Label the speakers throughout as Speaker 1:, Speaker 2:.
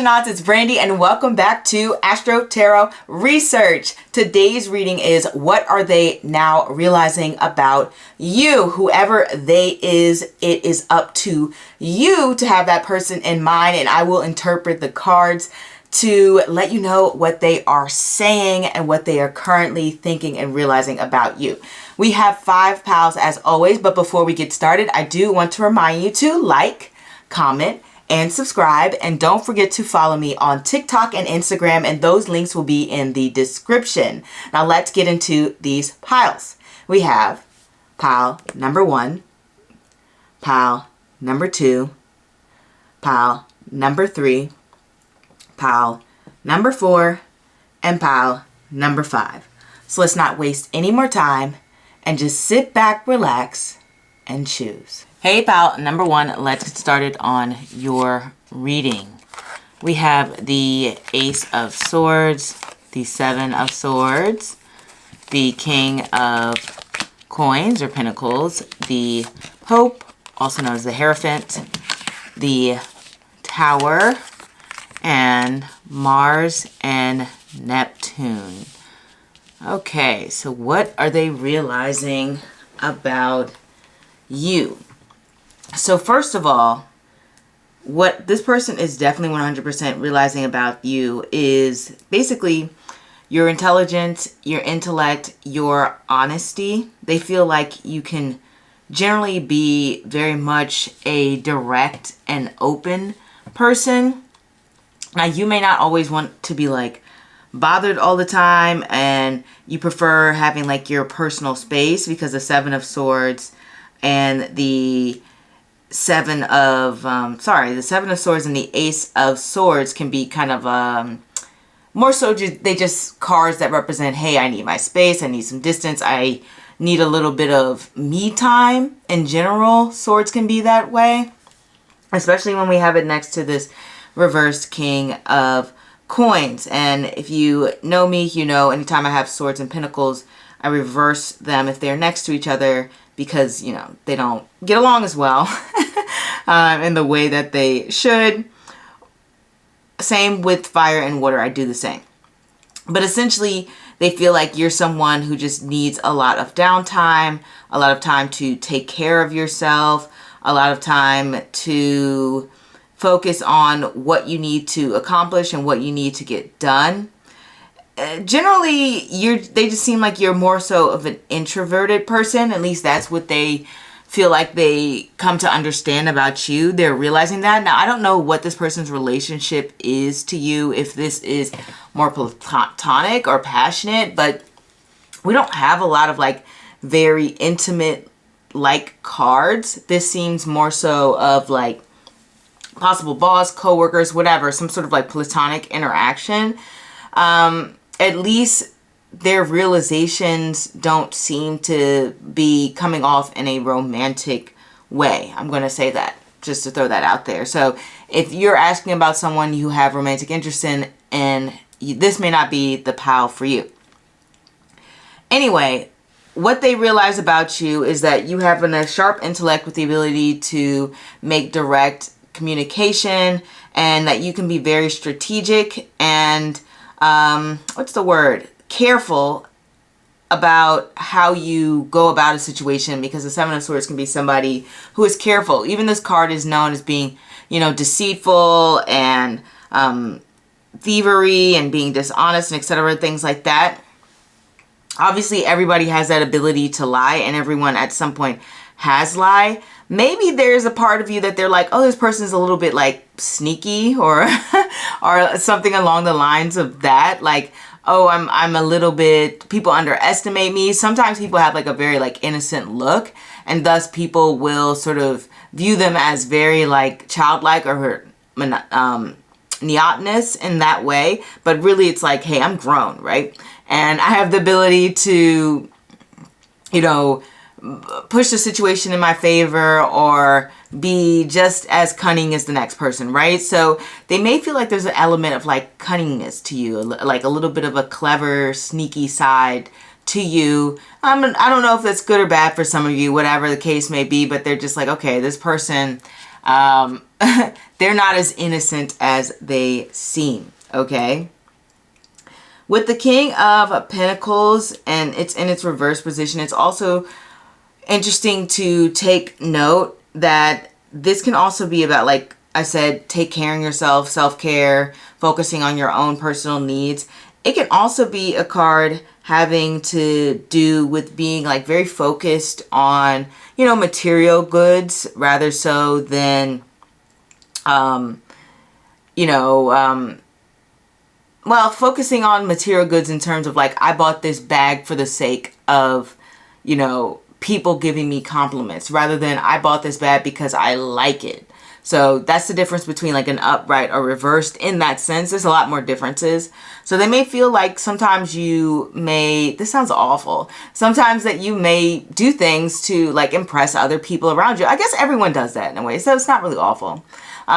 Speaker 1: astronauts, it's Brandy and welcome back to Astro-Tarot Research. Today's reading is what are they now realizing about you? Whoever they is, it is up to you to have that person in mind, and I will interpret the cards to let you know what they are saying and what they are currently thinking and realizing about you. We have 5 pals as always, but before we get started, I do want to remind you to like, comment, and subscribe, and don't forget to follow me on TikTok and Instagram, and those links will be in the description. Now let's get into these piles. We have pile number 1, pile number 2, pile number 3, pile number 4, and pile number 5. So let's not waste any more time and just sit back, relax, and choose. Hey pal number 1, let's get started on your reading. We have the Ace of Swords, the 7 of Swords, the King of Coins or Pentacles, the Pope, also known as the Hierophant, the Tower, and Mars and Neptune. Okay, so what are they realizing about you? So first of all, what this person is definitely 100% realizing about you is basically your intelligence, your intellect, your honesty. They feel like you can generally be very much a direct and open person. Now, you may not always want to be like bothered all the time, and you prefer having like your personal space, because the 7 of Swords and the 7 of the 7 of Swords and the Ace of Swords can be kind of more so they just cards that represent, hey, I need my space, I need some distance, I need a little bit of me time. In general, swords can be that way, especially when we have it next to this reversed King of Coins. And if you know me, you know anytime I have Swords and Pentacles, I reverse them if they're next to each other, because, you know, they don't get along as well in the way that they should. Same with fire and water, I do the same. But essentially, they feel like you're someone who just needs a lot of downtime, a lot of time to take care of yourself, a lot of time to focus on what you need to accomplish and what you need to get done. Generally, they just seem like you're more so of an introverted person. At least that's what they feel like they come to understand about you. They're realizing that. Now, I don't know what this person's relationship is to you, if this is more platonic or passionate, but we don't have a lot of like very intimate like cards. This seems more so of like possible boss, co-workers, whatever, some sort of like platonic interaction. At least their realizations don't seem to be coming off in a romantic way. I'm going to say that just to throw that out there. So if you're asking about someone you have romantic interest in, and this may not be the pal for you. Anyway, what they realize about you is that you have a sharp intellect with the ability to make direct communication, and that you can be very strategic and careful about how you go about a situation, because the 7 of Swords can be somebody who is careful. Even this card is known as being, you know, deceitful and thievery and being dishonest and etc., things like that. Obviously, everybody has that ability to lie, and everyone at some point has lied. Maybe there's a part of you that they're like, oh, this person's a little bit like sneaky, or or something along the lines of that. Like, oh, I'm a little bit, people underestimate me. Sometimes people have like a very like innocent look, and thus people will sort of view them as very like childlike or neotenous in that way. But really it's like, hey, I'm grown, right? And I have the ability to, you know, push the situation in my favor or be just as cunning as the next person, right? So they may feel like there's an element of like cunningness to you, like a little bit of a clever, sneaky side to you. I don't know if that's good or bad for some of you, whatever the case may be, but they're just like, okay, this person They're not as innocent as they seem, okay? With the King of Pentacles, and it's in its reverse position, it's also interesting to take note that this can also be about, like I said, take care of yourself, self-care, focusing on your own personal needs. It can also be a card having to do with being like very focused on, you know, material goods rather so than, you know, well, focusing on material goods in terms of like, I bought this bag for the sake of, you know, people giving me compliments rather than I bought this bag because I like it. So that's the difference between like an upright or reversed in that sense. There's a lot more differences. So they may feel like sometimes you may, this sounds awful, sometimes that you may do things to like impress other people around you. I guess everyone does that in a way, so it's not really awful. We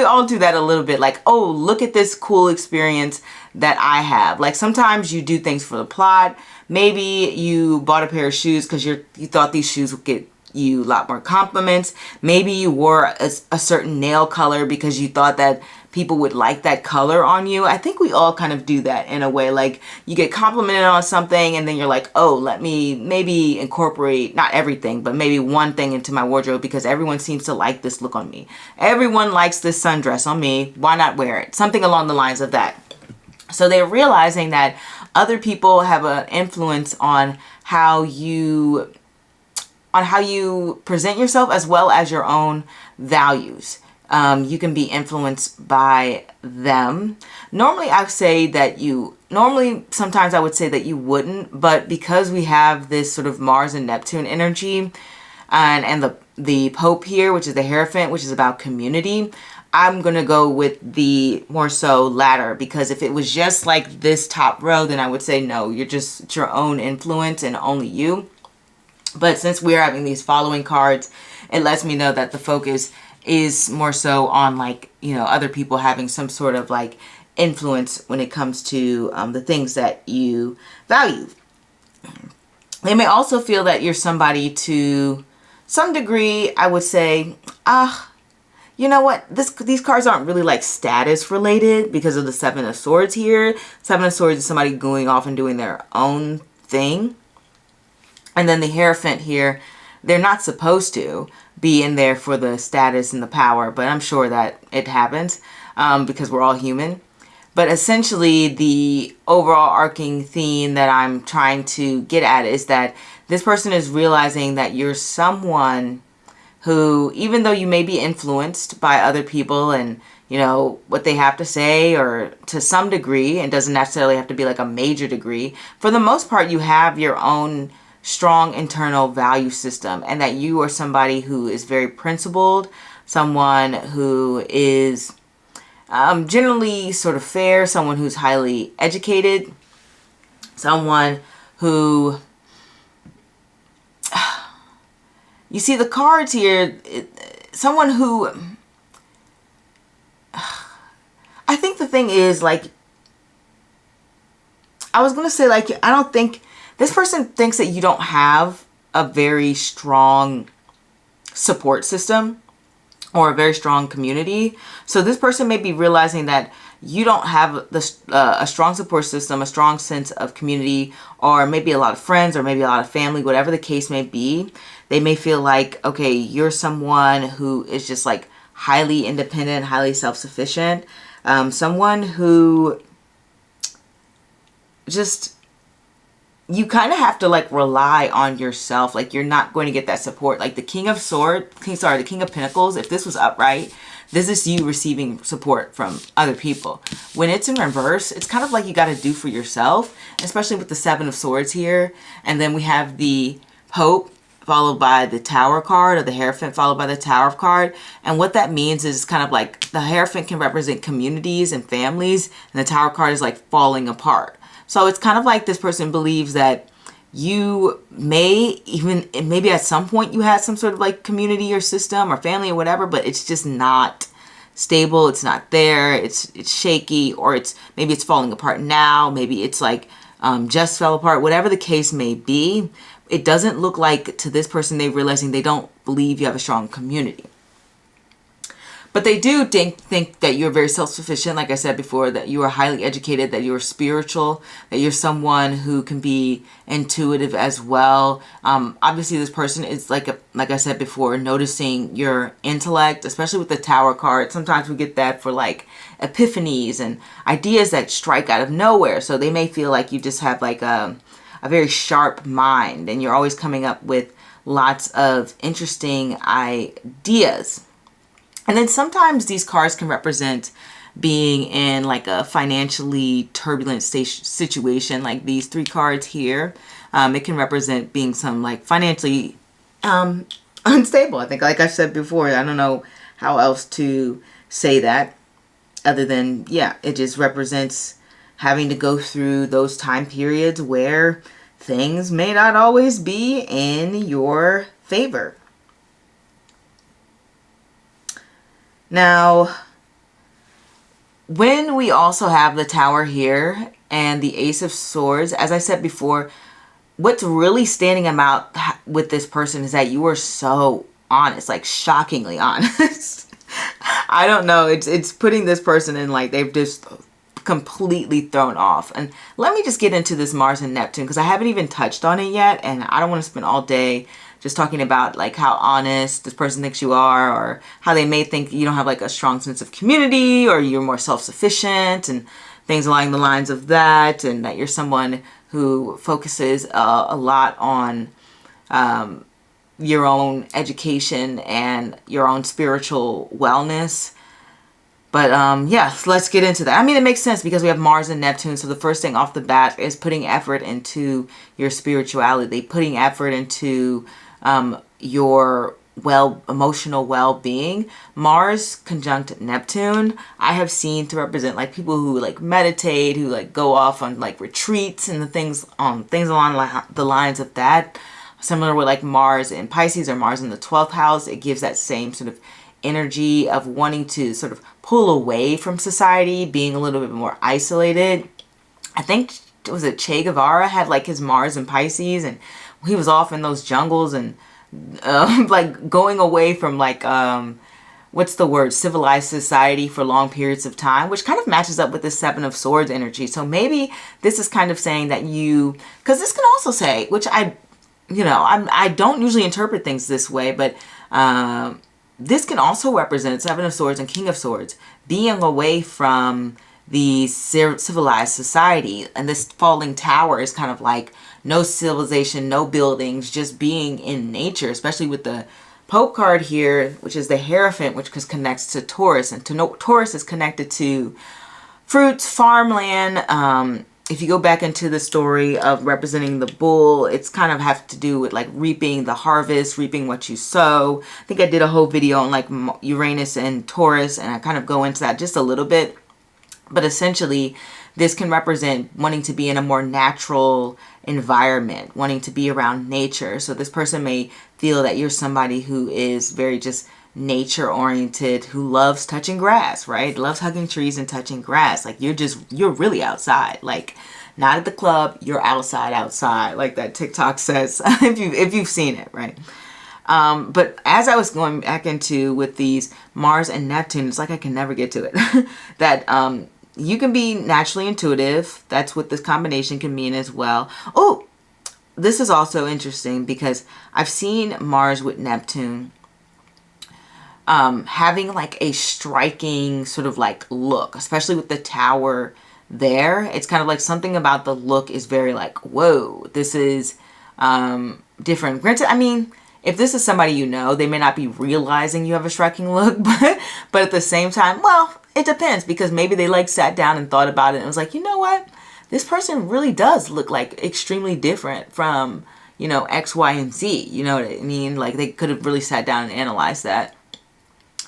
Speaker 1: all do that a little bit, like, oh, look at this cool experience that I have. Like sometimes you do things for the plot. Maybe you bought a pair of shoes because you thought these shoes would get you a lot more compliments. Maybe you wore a certain nail color because you thought that people would like that color on you. I think we all kind of do that in a way. Like you get complimented on something and then you're like, oh, let me maybe incorporate not everything, but maybe one thing into my wardrobe because everyone seems to like this look on me. Everyone likes this sundress on me. Why not wear it? Something along the lines of that. So they're realizing that other people have an influence on how you present yourself as well as your own values. You can be influenced by them. Normally sometimes I would say that you wouldn't, but because we have this sort of Mars and Neptune energy and the Pope here, which is the Hierophant, which is about community, I'm going to go with the more so latter, because if it was just like this top row, then I would say, no, it's your own influence and only you. But since we're having these following cards, it lets me know that the focus is more so on like, you know, other people having some sort of like influence when it comes to the things that you value. They may also feel that you're somebody to some degree, I would say, you know what, these cards aren't really like status related because of the Seven of Swords here. Seven of Swords is somebody going off and doing their own thing. And then the Hierophant here, they're not supposed to be in there for the status and the power, but I'm sure that it happens because we're all human. But essentially, the overall arcing theme that I'm trying to get at is that this person is realizing that you're someone who, even though you may be influenced by other people and, you know, what they have to say, or to some degree, and doesn't necessarily have to be like a major degree, for the most part, you have your own strong internal value system, and that you are somebody who is very principled, someone who is generally sort of fair, someone who's highly educated, someone who, you see the cards here, someone who, I think the thing is, like, I was going to say, like, I don't think, this person thinks that you don't have a very strong support system or a very strong community. So this person may be realizing that you don't have a strong support system, a strong sense of community, or maybe a lot of friends, or maybe a lot of family, whatever the case may be. They may feel like, okay, you're someone who is just like highly independent, highly self-sufficient, someone who just, you kind of have to like rely on yourself. Like you're not going to get that support. Like the King of Pentacles, if this was upright, this is you receiving support from other people. When it's in reverse, it's kind of like you got to do for yourself, especially with the Seven of Swords here. And then we have the Pope followed by the Tower card, or the Hierophant followed by the Tower card. And what that means is kind of like the Hierophant can represent communities and families, and the Tower card is like falling apart. So it's kind of like this person believes that you may even, maybe at some point you had some sort of like community or system or family or whatever, but it's just not stable. It's not there. It's shaky, or maybe it's falling apart now. Maybe it's like just fell apart, whatever the case may be. It doesn't look like to this person they're realizing they don't believe you have a strong community. But they do think that you're very self-sufficient, like I said before, that you are highly educated, that you're spiritual, that you're someone who can be intuitive as well. Obviously, this person is, like I said before, noticing your intellect, especially with the Tower card. Sometimes we get that for like epiphanies and ideas that strike out of nowhere. So they may feel like you just have like a very sharp mind and you're always coming up with lots of interesting ideas. And then sometimes these cards can represent being in like a financially turbulent situation, like these 3 cards here. It can represent being some like financially unstable. I think, like I said before, I don't know how else to say that other than, yeah, it just represents having to go through those time periods where things may not always be in your favor. Now, when we also have the Tower here and the Ace of Swords, as I said before, what's really standing out with this person is that you are so honest, like shockingly honest. I don't know, it's putting this person in like they've just completely thrown off. And let me just get into this Mars and Neptune because I haven't even touched on it yet, and I don't want to spend all day just talking about like how honest this person thinks you are, or how they may think you don't have like a strong sense of community, or you're more self-sufficient and things along the lines of that, and that you're someone who focuses a lot on your own education and your own spiritual wellness. But yeah, let's get into that. I mean, it makes sense because we have Mars and Neptune. So the first thing off the bat is putting effort into your spirituality, putting effort into your emotional well-being. Mars conjunct Neptune, I have seen to represent like people who like meditate, who like go off on like retreats and the things along the lines of that. Similar with like Mars in Pisces or Mars in the 12th house, it gives that same sort of energy of wanting to sort of pull away from society, being a little bit more isolated. I think, was it Che Guevara had like his Mars in Pisces, and he was off in those jungles and like going away from like what's the word, civilized society for long periods of time, which kind of matches up with the 7 of Swords energy. So maybe this is kind of saying that you, because this can also say, which I don't usually interpret things this way, but this can also represent 7 of Swords and King of Swords, being away from the civilized society. And this falling tower is kind of like no civilization, no buildings, just being in nature, especially with the Pope card here, which is the Hierophant, which connects to Taurus. And Taurus is connected to fruits, farmland. If you go back into the story of representing the bull, it's kind of have to do with like reaping the harvest, reaping what you sow. I think I did a whole video on like Uranus and Taurus, and I kind of go into that just a little bit. But essentially, this can represent wanting to be in a more natural environment, wanting to be around nature. So this person may feel that you're somebody who is very just nature oriented, who loves touching grass, right? Loves hugging trees and touching grass. Like you're really outside, like not at the club, you're outside, like that TikTok says, if you've seen it, right? But as I was going back into with these Mars and Neptune, it's like I can never get to it. That you can be naturally intuitive. That's what this combination can mean as well. Oh, this is also interesting because I've seen Mars with Neptune having like a striking sort of like look, especially with the tower there. It's kind of like something about the look is very like, whoa, this is different. Granted, I mean, if this is somebody you know, they may not be realizing you have a striking look, but at the same time, well, it depends, because maybe they like sat down and thought about it and was like, you know what? This person really does look like extremely different from, X, Y, and Z. You know what I mean? Like they could have really sat down and analyzed that.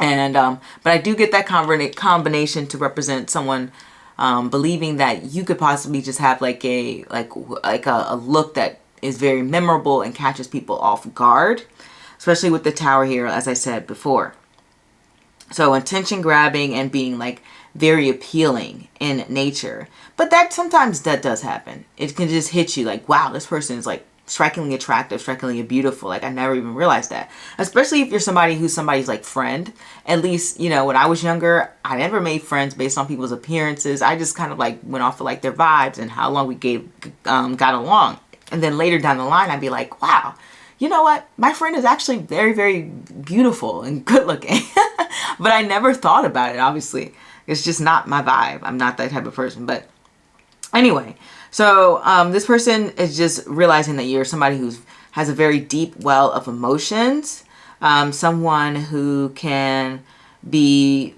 Speaker 1: And, but I do get that combination to represent someone believing that you could possibly just have like a look that is very memorable and catches people off guard, especially with the tower here, as I said before. So attention grabbing and being like very appealing in nature. But that sometimes that does happen. It can just hit you like, wow, this person is like strikingly attractive, strikingly beautiful. Like, I never even realized that. Especially if you're somebody who's somebody's like friend. At least, you know, when I was younger, I never made friends based on people's appearances. I just kind of like went off of like their vibes and how long we got along. And then later down the line, I'd be like, wow, you know what? My friend is actually very, very beautiful and good looking. But I never thought about it, obviously. It's just not my vibe. I'm not that type of person. But anyway, so this person is just realizing that you're somebody who has a very deep well of emotions. Someone who can be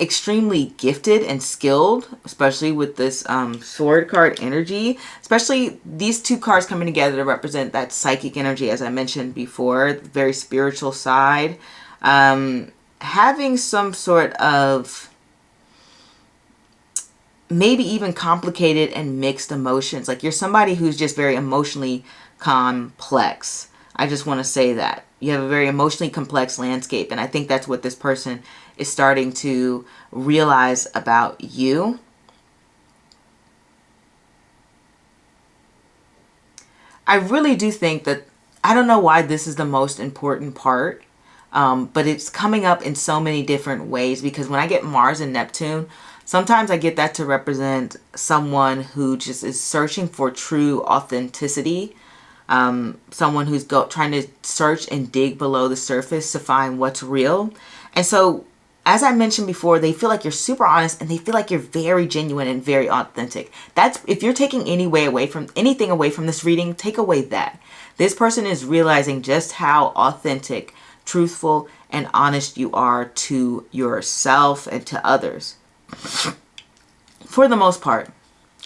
Speaker 1: extremely gifted and skilled, especially with this sword card energy. Especially these two cards coming together to represent that psychic energy, as I mentioned before, the very spiritual side. Having some sort of maybe even complicated and mixed emotions. Like, you're somebody who's just very emotionally complex. I just want to say that. You have a very emotionally complex landscape, and I think that's what this person is starting to realize about you. I really do think that, I don't know why this is the most important part, but it's coming up in so many different ways, because when I get Mars and Neptune, sometimes I get that to represent someone who just is searching for true authenticity. Someone who's trying to search and dig below the surface to find what's real. And so, as I mentioned before, they feel like you're super honest and they feel like you're very genuine and very authentic. That's, if you're taking anything away from this reading, take away that. This person is realizing just how authentic, truthful, and honest you are to yourself and to others. For the most part.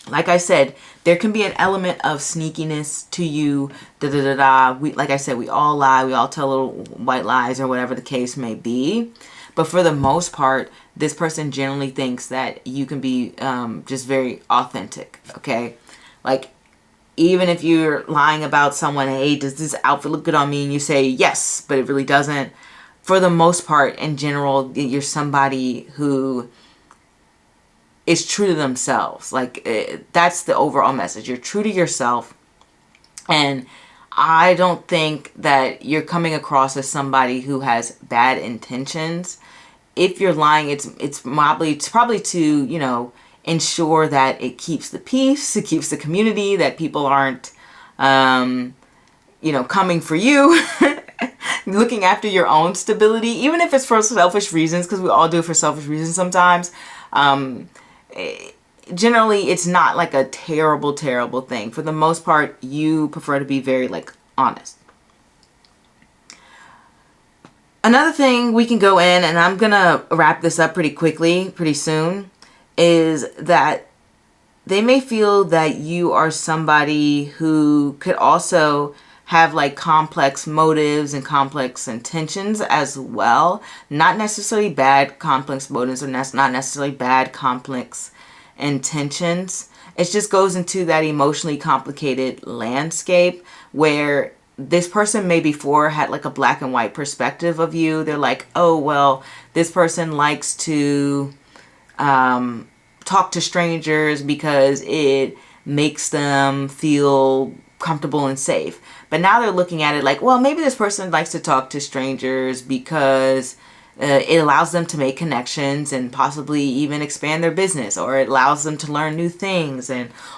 Speaker 1: Like I said, there can be an element of sneakiness to you. Like I said, we all lie. We all tell little white lies or whatever the case may be. But for the most part, this person generally thinks that you can be just very authentic. Okay? Like, even if you're lying about someone, hey, does this outfit look good on me? And you say yes, but it really doesn't. For the most part, in general, you're somebody who is true to themselves. Like, that's the overall message. You're true to yourself. And I don't think that you're coming across as somebody who has bad intentions. If you're lying, it's probably to, you know, ensure that it keeps the peace, it keeps the community, that people aren't, you know, coming for you, looking after your own stability, even if it's for selfish reasons, because we all do it for selfish reasons sometimes. Generally, it's not like a terrible thing. For the most part, you prefer to be very, like, honest. Another thing we can go in, and I'm gonna wrap this up pretty soon, is that they may feel that you are somebody who could also have like complex motives and complex intentions as well. Not necessarily bad complex motives, or not necessarily bad complex intentions. It just goes into that emotionally complicated landscape where this person may before had like a black and white perspective of you. They're like, oh, well, this person likes to talk to strangers because it makes them feel comfortable and safe. But now they're looking at it like, well, maybe this person likes to talk to strangers because it allows them to make connections and possibly even expand their business, or it allows them to learn new things,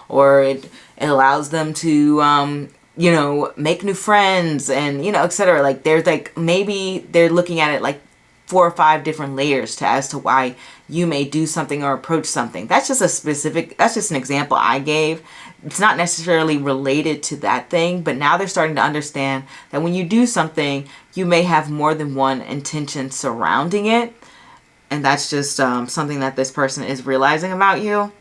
Speaker 1: or it allows them to you know, make new friends, and, you know, etc. Like, there's like, maybe they're looking at it like 4 or 5 different layers as to why you may do something or approach something. That's just an example I gave. It's not necessarily related to that thing, but now they're starting to understand that when you do something, you may have more than one intention surrounding it. And that's just something that this person is realizing about you.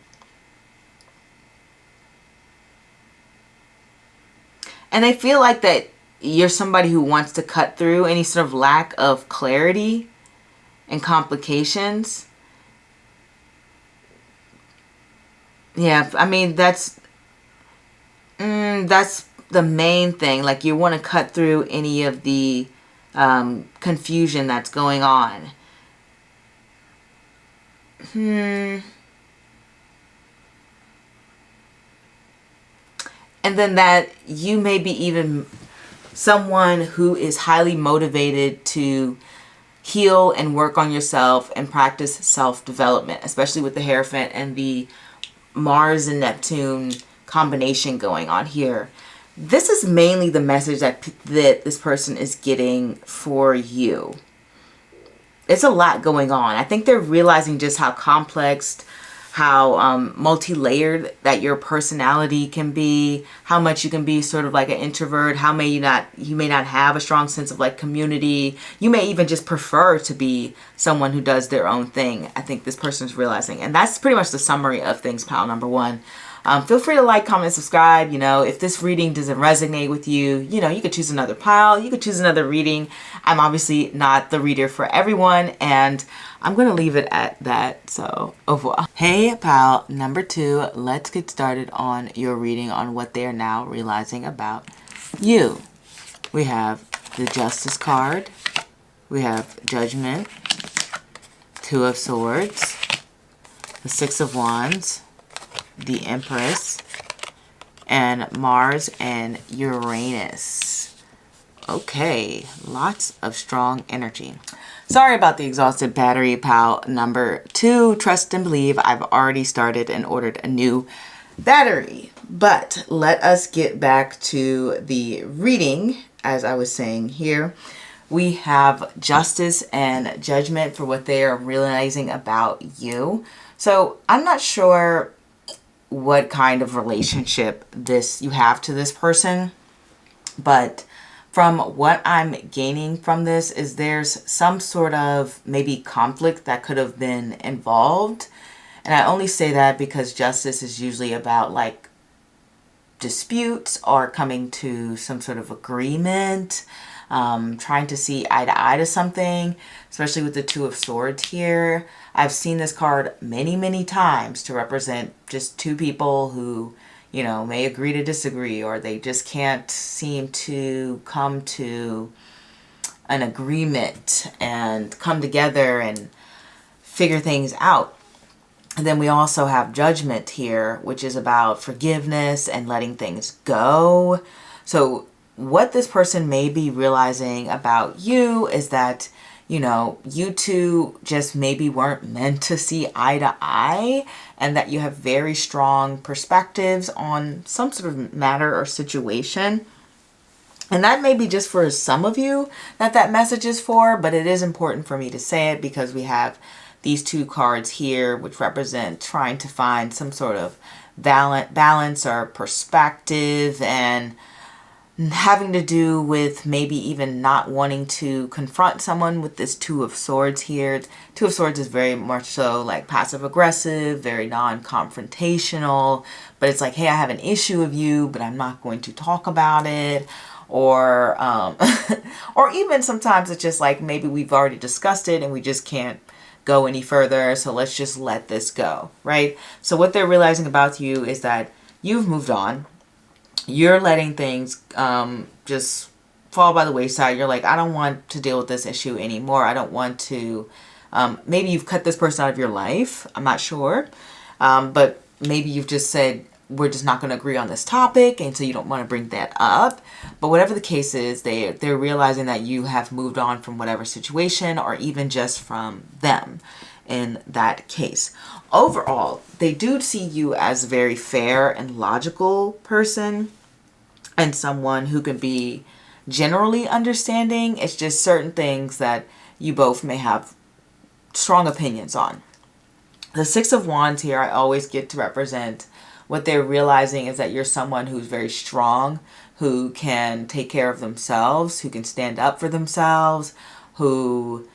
Speaker 1: And they feel like that you're somebody who wants to cut through any sort of lack of clarity and complications. Yeah, I mean, that's the main thing. Like, you want to cut through any of the confusion that's going on. And then that you may be even someone who is highly motivated to heal and work on yourself and practice self-development, especially with the Hierophant and the Mars and Neptune combination going on here. This is mainly the message that this person is getting for you. It's a lot going on. I think they're realizing just how complex, how multi-layered that your personality can be, how much you can be sort of like an introvert, how you may not have a strong sense of like community. You may even just prefer to be someone who does their own thing. I think this person's realizing. And that's pretty much the summary of things, pile number one. Feel free to like, comment, subscribe. You know, if this reading doesn't resonate with you, you know, you could choose another pile. You could choose another reading. I'm obviously not the reader for everyone, and I'm going to leave it at that. So, au revoir. Hey, pile number two, let's get started on your reading on what they are now realizing about you. We have the Justice card. We have Judgment, Two of Swords, the Six of Wands, the Empress, and Mars and Uranus. Okay, lots of strong energy. Sorry about the exhausted battery, pal number two. Trust and believe I've already started and ordered a new battery. But let us get back to the reading. As I was saying here, we have Justice and Judgment for what they are realizing about you. So I'm not sure what kind of relationship you have to this person, but from what I'm gaining from this is there's some sort of maybe conflict that could have been involved. And I only say that because justice is usually about like disputes or coming to some sort of agreement, trying to see eye to eye to something, especially with the Two of Swords here. I've seen this card many, many times to represent just two people who, you know, may agree to disagree, or they just can't seem to come to an agreement and come together and figure things out. And then we also have Judgment here, which is about forgiveness and letting things go. So what this person may be realizing about you is that, you know, you two just maybe weren't meant to see eye to eye, and that you have very strong perspectives on some sort of matter or situation. And that may be just for some of you that message is for, but it is important for me to say it because we have these two cards here, which represent trying to find some sort of balance or perspective, and having to do with maybe even not wanting to confront someone with this Two of Swords here. Two of Swords is very much so like passive aggressive, very non-confrontational, but it's like, hey, I have an issue with you, but I'm not going to talk about it. Or or even sometimes it's just like, maybe we've already discussed it and we just can't go any further, so let's just let this go, right? So what they're realizing about you is that you've moved on. You're letting things just fall by the wayside. You're like, I don't want to deal with this issue anymore. I don't want to, maybe you've cut this person out of your life. I'm not sure. But maybe you've just said, we're just not going to agree on this topic, and so you don't want to bring that up. But whatever the case is, they're realizing that you have moved on from whatever situation, or even just from them in that case. Overall, they do see you as a very fair and logical person, and someone who can be generally understanding. It's just certain things that you both may have strong opinions on. The Six of Wands here, I always get to represent what they're realizing is that you're someone who's very strong, who can take care of themselves, who can stand up for themselves, who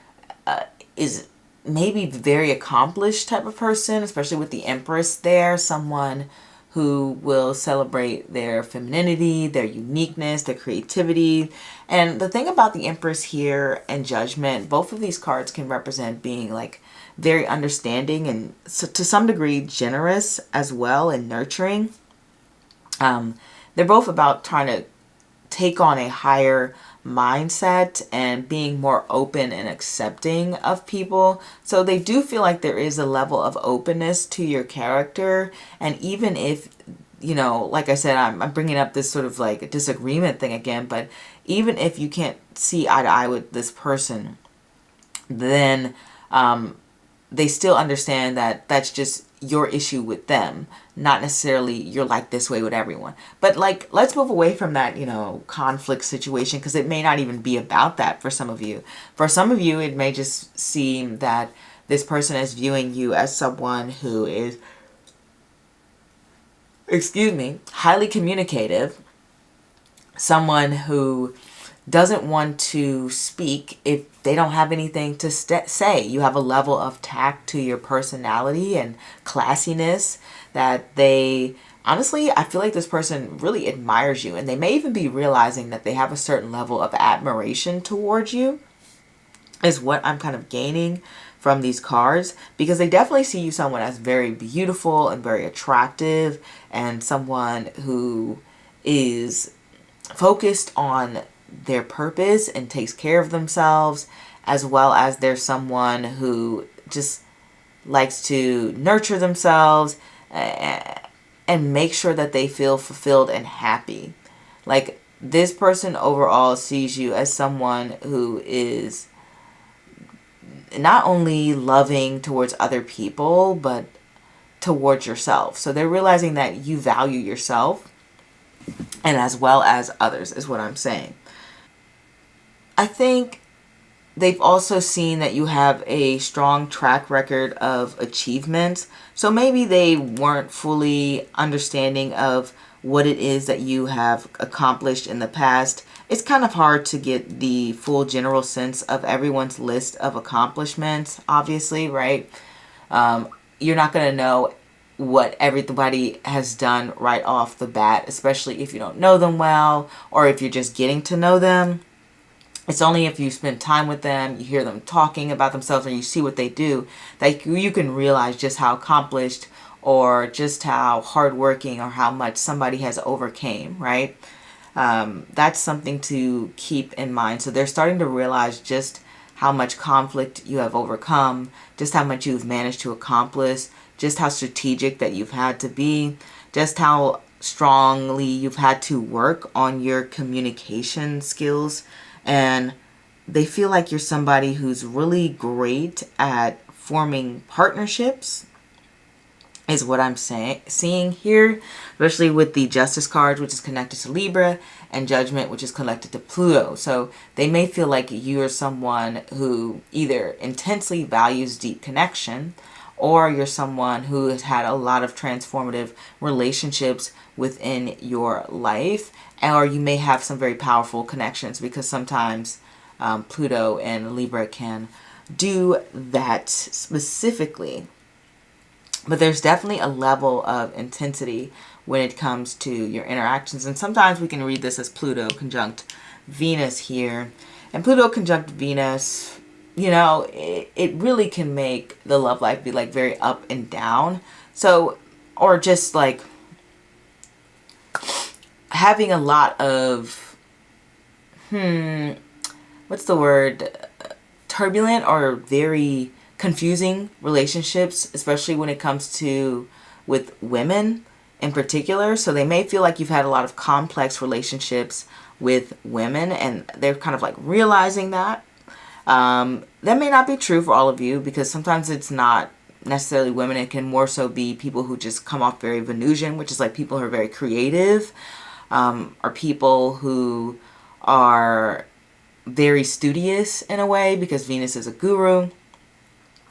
Speaker 1: is maybe very accomplished type of person, especially with the Empress there, someone who will celebrate their femininity, their uniqueness, their creativity. And the thing about the Empress here and Judgment, both of these cards can represent being like very understanding and to some degree generous as well, and nurturing. They're both about trying to take on a higher mindset and being more open and accepting of people. So they do feel like there is a level of openness to your character. And even if, you know, like I said, I'm bringing up this sort of like a disagreement thing again, but even if you can't see eye to eye with this person, then they still understand that that's just your issue with them, not necessarily you're like this way with everyone. But like, let's move away from that, you know, conflict situation, because it may not even be about that for some of you. For some of you, it may just seem that this person is viewing you as someone who is, excuse me, highly communicative, someone who doesn't want to speak if they don't have anything to say. You have a level of tact to your personality and classiness that they, honestly, I feel like this person really admires you, and they may even be realizing that they have a certain level of admiration towards you, is what I'm kind of gaining from these cards, because they definitely see you someone as very beautiful and very attractive, and someone who is focused on their purpose and takes care of themselves, as well as they're someone who just likes to nurture themselves and make sure that they feel fulfilled and happy. Like, this person overall sees you as someone who is not only loving towards other people, but towards yourself. So they're realizing that you value yourself and as well as others, is what I'm saying. I think they've also seen that you have a strong track record of achievements. So maybe they weren't fully understanding of what it is that you have accomplished in the past. It's kind of hard to get the full general sense of everyone's list of accomplishments, obviously, right? You're not going to know what everybody has done right off the bat, especially if you don't know them well or if you're just getting to know them. It's only if you spend time with them, you hear them talking about themselves, or you see what they do, that you can realize just how accomplished or just how hardworking or how much somebody has overcame, right? That's something to keep in mind. So they're starting to realize just how much conflict you have overcome, just how much you've managed to accomplish, just how strategic that you've had to be, just how strongly you've had to work on your communication skills. And they feel like you're somebody who's really great at forming partnerships, is what I'm seeing here, especially with the Justice card, which is connected to Libra, and Judgment, which is connected to Pluto. So they may feel like you're someone who either intensely values deep connection, or you're someone who has had a lot of transformative relationships within your life, or you may have some very powerful connections, because sometimes Pluto and Libra can do that specifically. But there's definitely a level of intensity when it comes to your interactions. And sometimes we can read this as Pluto conjunct Venus here. And Pluto conjunct Venus, you know, it really can make the love life be like very up and down. So, or just like having a lot of, what's the word? Turbulent or very confusing relationships, especially when it comes to with women in particular. So they may feel like you've had a lot of complex relationships with women, and they're kind of like realizing that. That may not be true for all of you, because sometimes it's not necessarily women. It can more so be people who just come off very Venusian, which is like people who are very creative, or people who are very studious in a way, because Venus is a guru,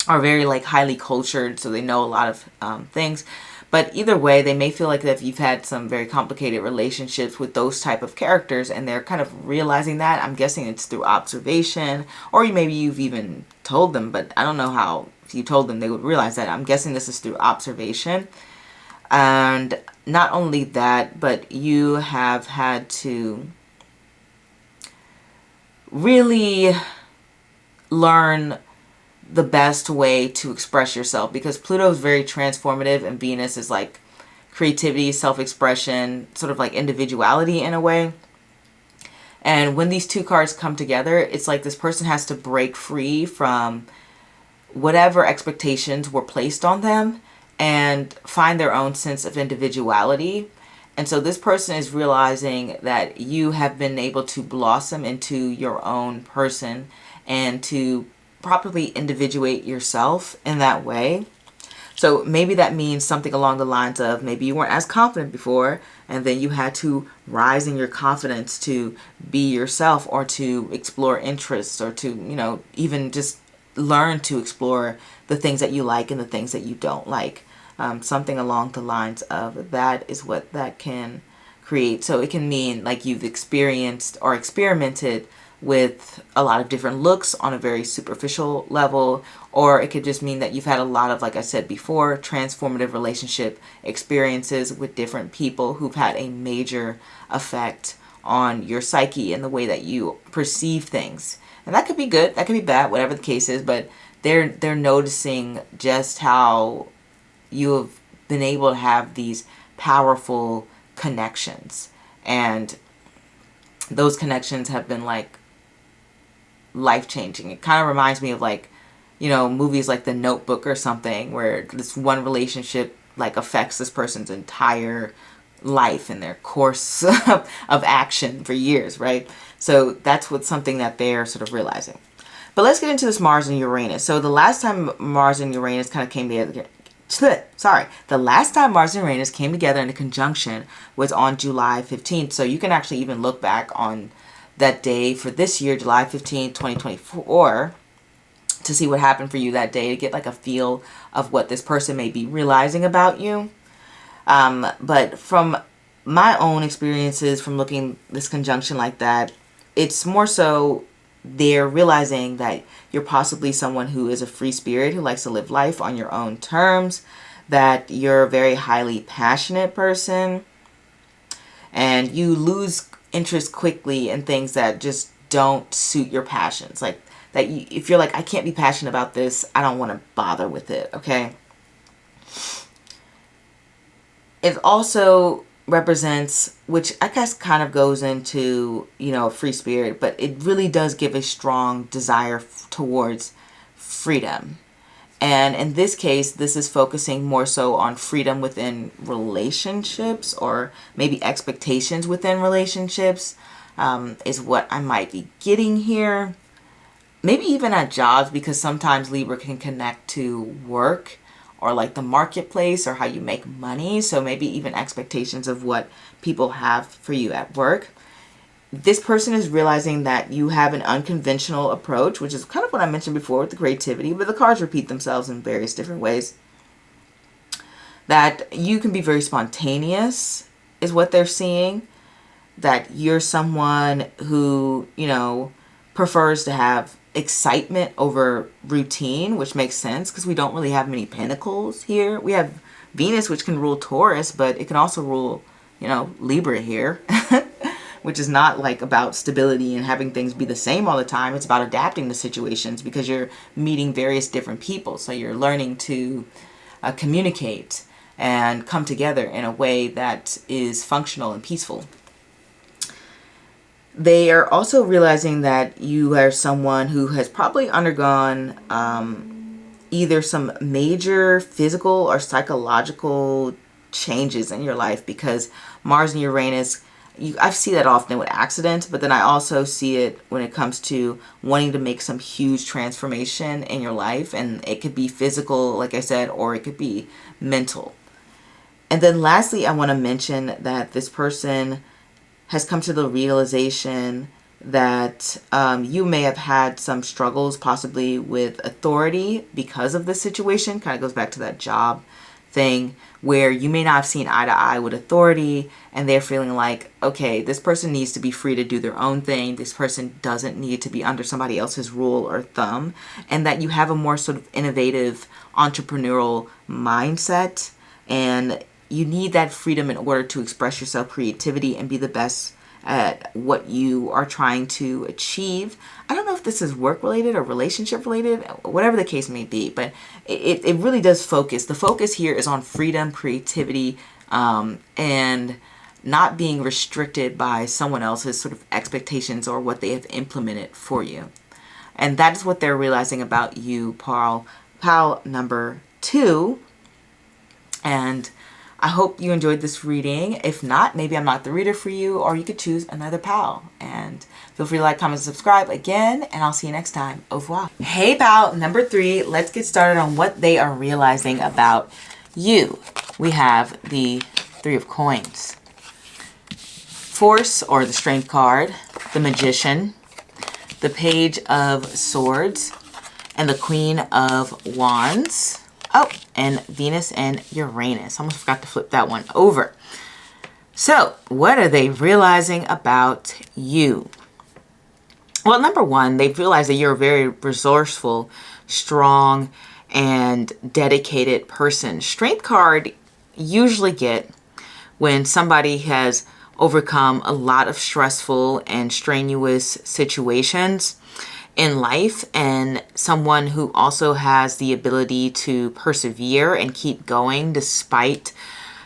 Speaker 1: are very like highly cultured, so they know a lot of things. But either way, they may feel like that if you've had some very complicated relationships with those type of characters, and they're kind of realizing that. I'm guessing it's through observation, or maybe you've even told them, but I don't know how, if you told them they would realize that. I'm guessing this is through observation. And not only that, but you have had to really learn the best way to express yourself, because Pluto is very transformative and Venus is like creativity, self-expression, sort of like individuality in a way. And when these two cards come together, it's like this person has to break free from whatever expectations were placed on them and find their own sense of individuality. And so this person is realizing that you have been able to blossom into your own person and to properly individuate yourself in that way. So maybe that means something along the lines of maybe you weren't as confident before, and then you had to rise in your confidence to be yourself, or to explore interests, or to, you know, even just learn to explore the things that you like and the things that you don't like. Something along the lines of that is what that can create. So it can mean like you've experienced or experimented with a lot of different looks on a very superficial level, or it could just mean that you've had a lot of, like I said before, transformative relationship experiences with different people who've had a major effect on your psyche and the way that you perceive things. And that could be good, that could be bad, whatever the case is, but they're noticing just how you have been able to have these powerful connections, and those connections have been like life-changing. It kind of reminds me of, like, you know, movies like The Notebook or something, where this one relationship like affects this person's entire life and their course of action for years, right? So that's what something that they're sort of realizing. But let's get into this Mars and Uranus. So the last time Mars and Uranus kind of came together, the last time Mars and Uranus came together in a conjunction was on July 15th. So you can actually even look back on that day for this year, July 15th, 2024, to see what happened for you that day, to get like a feel of what this person may be realizing about you. But from my own experiences from looking this conjunction like that, it's more so they're realizing that you're possibly someone who is a free spirit, who likes to live life on your own terms, that you're a very highly passionate person, and you lose interest quickly in things that just don't suit your passions. Like that you, if you're like, I can't be passionate about this, I don't want to bother with it, okay? It also represents, which I guess kind of goes into, you know, free spirit, but it really does give a strong desire towards freedom. And in this case, this is focusing more so on freedom within relationships, or maybe expectations within relationships, is what I might be getting here. Maybe even at jobs, because sometimes Libra can connect to work, or like the marketplace, or how you make money. So maybe even expectations of what people have for you at work. This person is realizing that you have an unconventional approach, which is kind of what I mentioned before with the creativity, but the cards repeat themselves in various different ways. That you can be very spontaneous is what they're seeing. That you're someone who, you know, prefers to have excitement over routine, which makes sense because we don't really have many pentacles here. We have Venus, which can rule Taurus, but it can also rule, you know, Libra here, which is not like about stability and having things be the same all the time. It's about adapting to situations because you're meeting various different people. So you're learning to communicate and come together in a way that is functional and peaceful. They are also realizing that you are someone who has probably undergone either some major physical or psychological changes in your life, because Mars and Uranus, I see that often with accidents, but then I also see it when it comes to wanting to make some huge transformation in your life. And it could be physical, like I said, or it could be mental. And then lastly, I want to mention that this person has come to the realization that you may have had some struggles possibly with authority because of this situation. Kind of goes back to that job thing where you may not have seen eye to eye with authority, and they're feeling like, okay, this person needs to be free to do their own thing. This person doesn't need to be under somebody else's rule or thumb, and that you have a more sort of innovative entrepreneurial mindset, and you need that freedom in order to express yourself, creativity, and be the best at what you are trying to achieve. I don't know if this is work related or relationship related, whatever the case may be, but it really does focus. The focus here is on freedom, creativity, and not being restricted by someone else's sort of expectations or what they have implemented for you. And that is what they're realizing about you, pal number 2. And I hope you enjoyed this reading. If not, maybe I'm not the reader for you, or you could choose another pal. And feel free to like, comment, subscribe again, and I'll see you next time. Au revoir. Hey, pal number 3, let's get started on what they are realizing about you. We have the 3 of Coins, Force, or the Strength card, the Magician, the Page of Swords, and the Queen of Wands. Oh, and Venus and Uranus. Almost forgot to flip that one over. So, what are they realizing about you? Well, number 1, they've realized that you're a very resourceful, strong, and dedicated person. Strength card usually get when somebody has overcome a lot of stressful and strenuous situations in life, and someone who also has the ability to persevere and keep going despite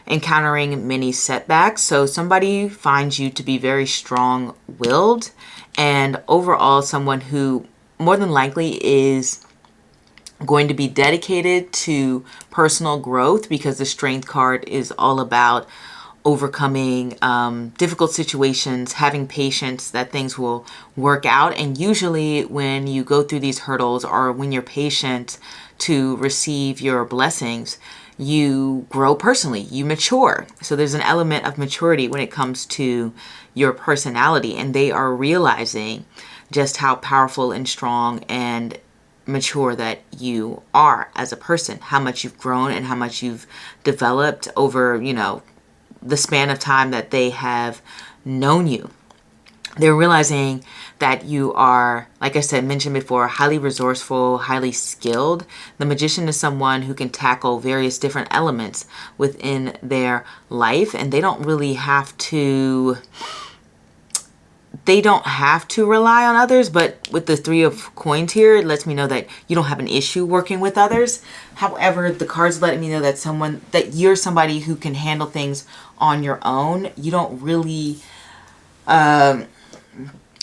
Speaker 1: encountering many setbacks. So somebody finds you to be very strong-willed, and overall someone who more than likely is going to be dedicated to personal growth, because the Strength card is all about overcoming difficult situations, having patience that things will work out. And usually when you go through these hurdles, or when you're patient to receive your blessings, you grow personally, you mature. So there's an element of maturity when it comes to your personality, and they are realizing just how powerful and strong and mature that you are as a person, how much you've grown and how much you've developed over, the span of time that they have known you. They're realizing that you are, like I said, mentioned before, highly resourceful, highly skilled. The Magician is someone who can tackle various different elements within their life, and they don't really have to rely on others. But with the 3 of Coins here, it lets me know that you don't have an issue working with others. However, the cards letting me know that you're somebody who can handle things on your own. You don't really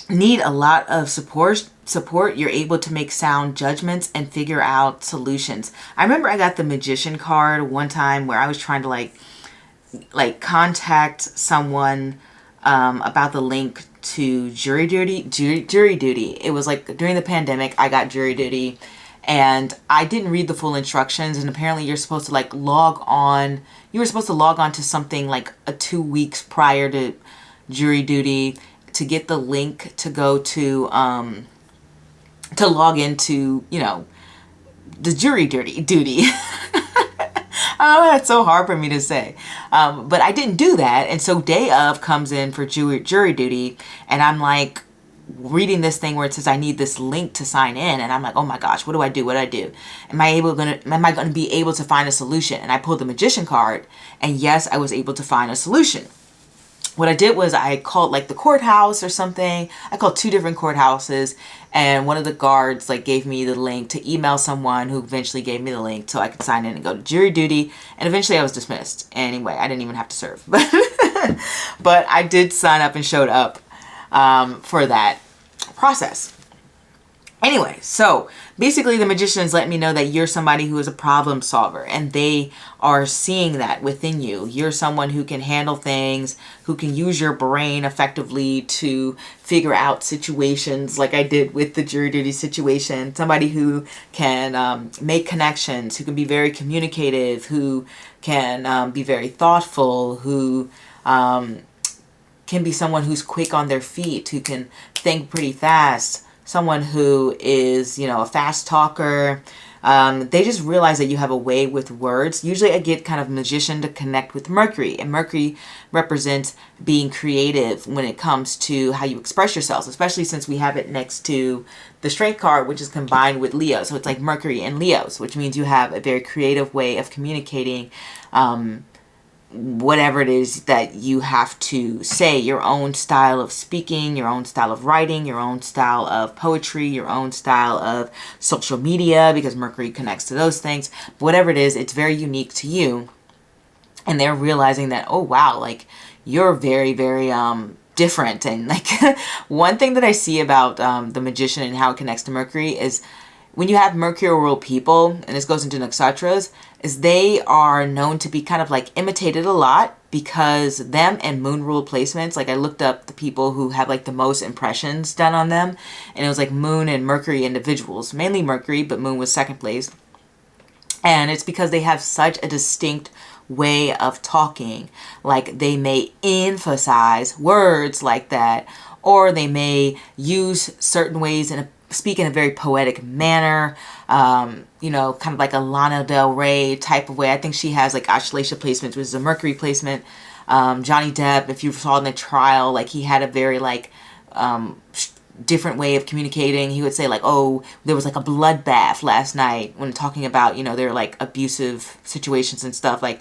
Speaker 1: need a lot of support. You're able to make sound judgments and figure out solutions. I remember I got the Magician card one time where I was trying to like contact someone about the link to jury duty. It was like during the pandemic, I got jury duty, and I didn't read the full instructions. And apparently you're supposed to log on. You were supposed to log on to something like 2 weeks prior to jury duty to get the link to go to log into, the jury duty. Oh, that's so hard for me to say. But I didn't do that. And so day of comes in for jury duty. And I'm like reading this thing where it says I need this link to sign in. And I'm like, oh my gosh, what do I do? What do I do? Am I going to be able to find a solution? And I pulled the Magician card. And yes, I was able to find a solution. What I did was I called the courthouse or something. I called 2 different courthouses, and one of the guards gave me the link to email someone who eventually gave me the link so I could sign in and go to jury duty. And eventually I was dismissed. Anyway, I didn't even have to serve, but I did sign up and showed up for that process. Anyway, so basically the Magicians let me know that you're somebody who is a problem solver, and they are seeing that within you. You're someone who can handle things, who can use your brain effectively to figure out situations like I did with the jury duty situation. Somebody who can make connections, who can be very communicative, who can be very thoughtful, who can be someone who's quick on their feet, who can think pretty fast. Someone who is, a fast talker. They just realize that you have a way with words. Usually I get kind of Magician to connect with Mercury. And Mercury represents being creative when it comes to how you express yourselves, especially since we have it next to the Strength card, which is combined with Leo. So it's like Mercury and Leos, which means you have a very creative way of communicating whatever it is that you have to say, your own style of speaking, your own style of writing, your own style of poetry, your own style of social media, because Mercury connects to those things. Whatever it is, it's very unique to you. And they're realizing that, oh wow, you're very, very different. And like one thing that I see about the Magician and how it connects to Mercury is when you have Mercury ruled people, and this goes into nakshatras, is they are known to be kind of like imitated a lot, because them and moon ruled placements, like I looked up the people who have like the most impressions done on them, and it was like moon and Mercury individuals, mainly Mercury, but moon was second place. And it's because they have such a distinct way of talking. Like they may emphasize words like that, or they may use certain ways and speak in a very poetic manner, you know, kind of like a Lana Del Rey type of way. I think she has like Australasia placements, which is a Mercury placement. Johnny Depp, if you saw in the trial, like he had a very like different way of communicating. He would say like, oh, there was like a bloodbath last night, when talking about, you know, their like abusive situations and stuff. Like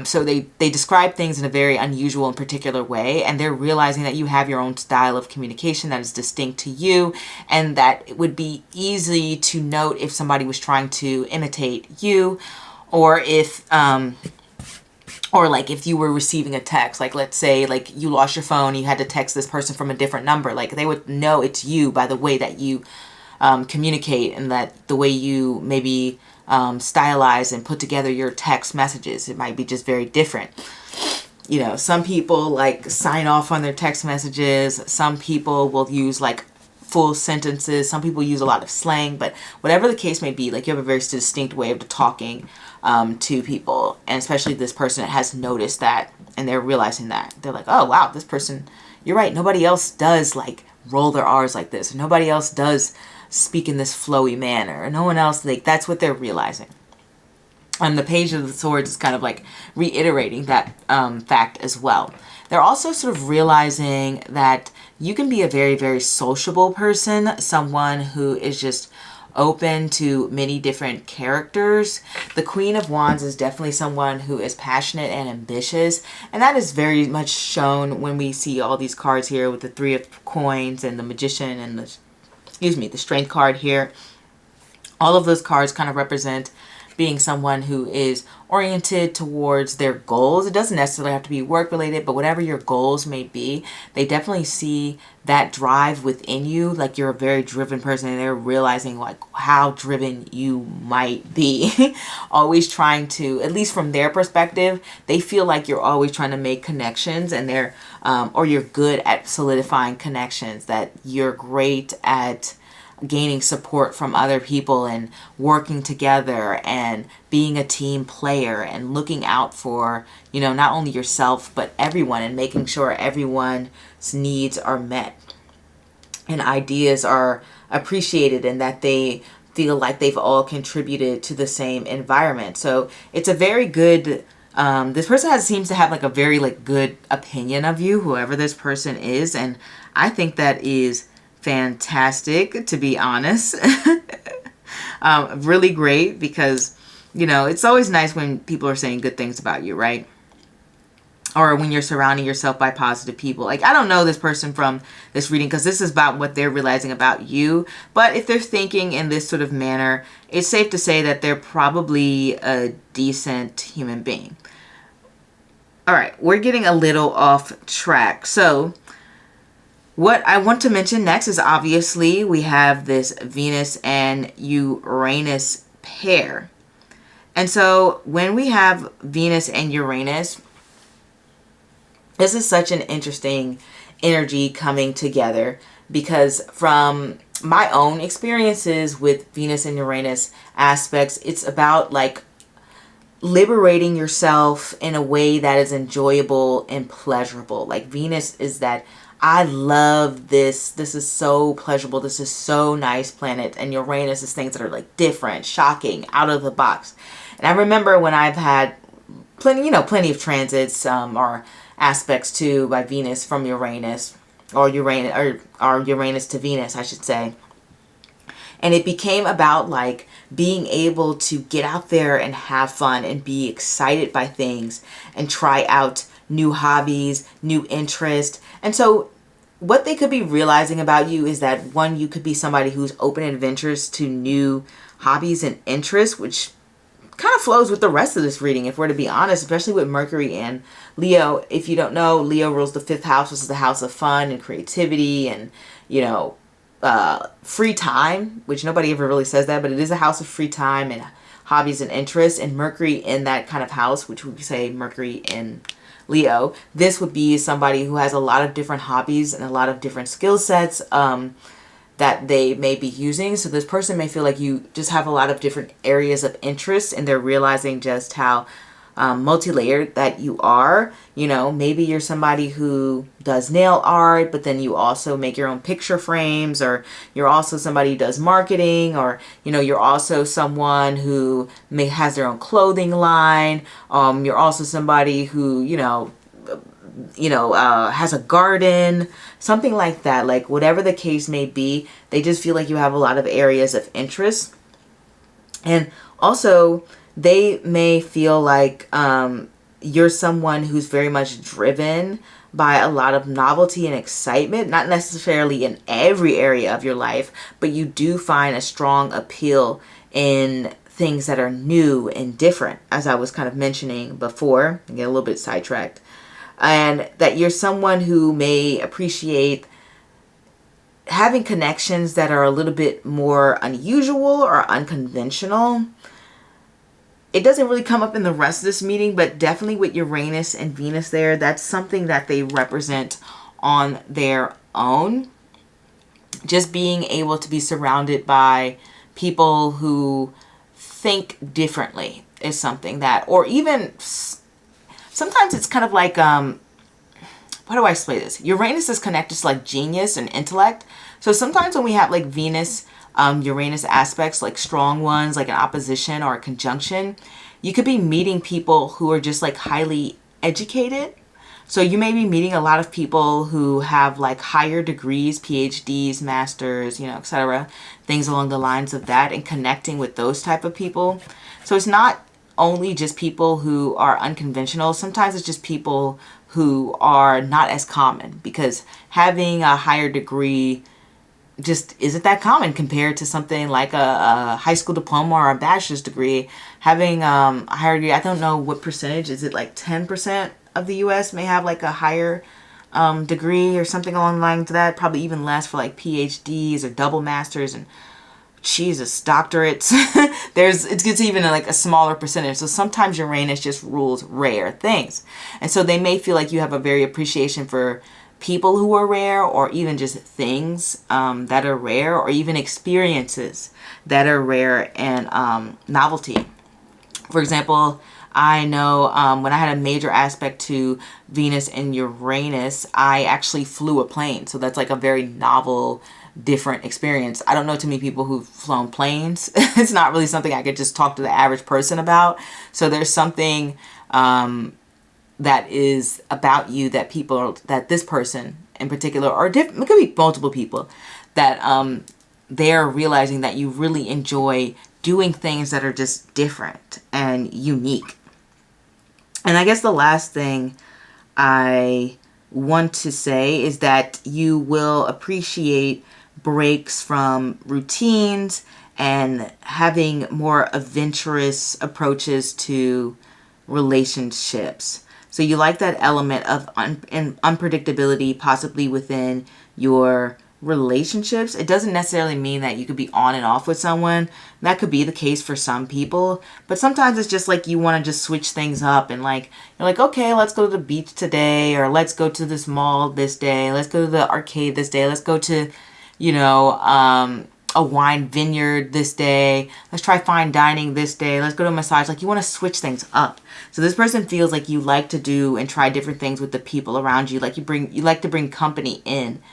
Speaker 1: so they describe things in a very unusual and particular way, and they're realizing that you have your own style of communication that is distinct to you, and that it would be easy to note if somebody was trying to imitate you, or if or like if you were receiving a text, like let's say like you lost your phone, you had to text this person from a different number, like they would know it's you by the way that you communicate, and that the way you maybe stylize and put together your text messages. It might be just very different. You know, some people like sign off on their text messages. Some people will use like full sentences. Some people use a lot of slang, but whatever the case may be, like you have a very distinct way of talking to people. And especially this person has noticed that, and they're realizing that. They're like, oh wow, this person, you're right, nobody else does like roll their R's like this. Nobody else does speak in this flowy manner. No one else, like that's what they're realizing. The Page of the Swords is kind of like reiterating that fact as well. They're also sort of realizing that you can be a very, very sociable person, someone who is just open to many different characters. The Queen of Wands is definitely someone who is passionate and ambitious, and that is very much shown when we see all these cards here with the Three of Coins and the Magician and the, the Strength card here. All of those cards kind of represent being someone who is oriented towards their goals. It doesn't necessarily have to be work related, but whatever your goals may be, they definitely see that drive within you. Like you're a very driven person, and they're realizing like how driven you might be. Always trying to, at least from their perspective, they feel like you're always trying to make connections, and they're or you're good at solidifying connections, that you're great at gaining support from other people and working together and being a team player and looking out for, you know, not only yourself but everyone, and making sure everyone's needs are met and ideas are appreciated, and that they feel like they've all contributed to the same environment. So it's a very good this person seems to have like a very like good opinion of you, whoever this person is, and I think that is fantastic, to be honest. Really great, because you know it's always nice when people are saying good things about you, right? Or when you're surrounding yourself by positive people. Like I don't know this person from this reading, because this is about what they're realizing about you, but if they're thinking in this sort of manner, it's safe to say that they're probably a decent human being. All right, we're getting a little off track. So what I want to mention next is obviously we have this Venus and Uranus pair. And so when we have Venus and Uranus, this is such an interesting energy coming together, because from my own experiences with Venus and Uranus aspects, it's about like liberating yourself in a way that is enjoyable and pleasurable. Like Venus is that, I love this. This is so pleasurable. This is so nice planet. And Uranus is things that are like different, shocking, out of the box. And I remember when I've had plenty of transits or aspects too by Venus from Uranus, or Uranus to Venus, I should say. And it became about like being able to get out there and have fun and be excited by things and try out new hobbies, new interests. And so what they could be realizing about you is that, one, you could be somebody who's open and adventurous to new hobbies and interests, which kind of flows with the rest of this reading, if we're to be honest, especially with Mercury and Leo. If you don't know, Leo rules the 5th house, which is the house of fun and creativity and, you know, free time, which nobody ever really says that, but it is a house of free time and hobbies and interests. And Mercury in that kind of house, which we say Mercury in Leo, this would be somebody who has a lot of different hobbies and a lot of different skill sets that they may be using. So this person may feel like you just have a lot of different areas of interest, and they're realizing just how multi-layered that you are. You know, maybe you're somebody who does nail art, but then you also make your own picture frames, or you're also somebody who does marketing, or, you know, you're also someone who has their own clothing line. You're also somebody who, has a garden, something like that. Like, whatever the case may be, they just feel like you have a lot of areas of interest. And also, they may feel like you're someone who's very much driven by a lot of novelty and excitement, not necessarily in every area of your life, but you do find a strong appeal in things that are new and different, as I was kind of mentioning before. I get a little bit sidetracked. And that you're someone who may appreciate having connections that are a little bit more unusual or unconventional. It doesn't really come up in the rest of this meeting, but definitely with Uranus and Venus there, that's something that they represent on their own. Just being able to be surrounded by people who think differently is something that, or even sometimes it's kind of like, how do I explain this? Uranus is connected to like genius and intellect. So sometimes when we have like Venus, Uranus aspects, like strong ones, like an opposition or a conjunction, you could be meeting people who are just like highly educated. So you may be meeting a lot of people who have like higher degrees, PhDs, masters, etc., things along the lines of that, and connecting with those type of people. So it's not only just people who are unconventional. Sometimes it's just people who are not as common, because having a higher degree just isn't that common compared to something like a high school diploma or a bachelor's degree. Having a higher degree, I don't know what percentage, is it like 10% of the US may have like a higher degree or something along the lines of that, probably even less for like PhDs or double masters and Jesus, doctorates. It gets even like a smaller percentage. So sometimes Uranus just rules rare things. And so they may feel like you have a very appreciation for people who are rare, or even just things that are rare, or even experiences that are rare and novelty. For example, I know when I had a major aspect to Venus and Uranus, I actually flew a plane. So that's like a very novel, different experience. I don't know too many people who've flown planes. It's not really something I could just talk to the average person about. So there's something that is about you that this person in particular, or it could be multiple people, that they're realizing that you really enjoy doing things that are just different and unique. And I guess the last thing I want to say is that you will appreciate breaks from routines and having more adventurous approaches to relationships. So you like that element of unpredictability possibly within your relationships. It doesn't necessarily mean that you could be on and off with someone. That could be the case for some people, but sometimes it's just like you want to just switch things up, and like you're like, okay, let's go to the beach today, or let's go to this mall this day, let's go to the arcade this day, let's go to a wine vineyard this day, let's try fine dining this day, let's go to a massage. Like, you want to switch things up. So this person feels like you like to do and try different things with the people around you. Like you like to bring company in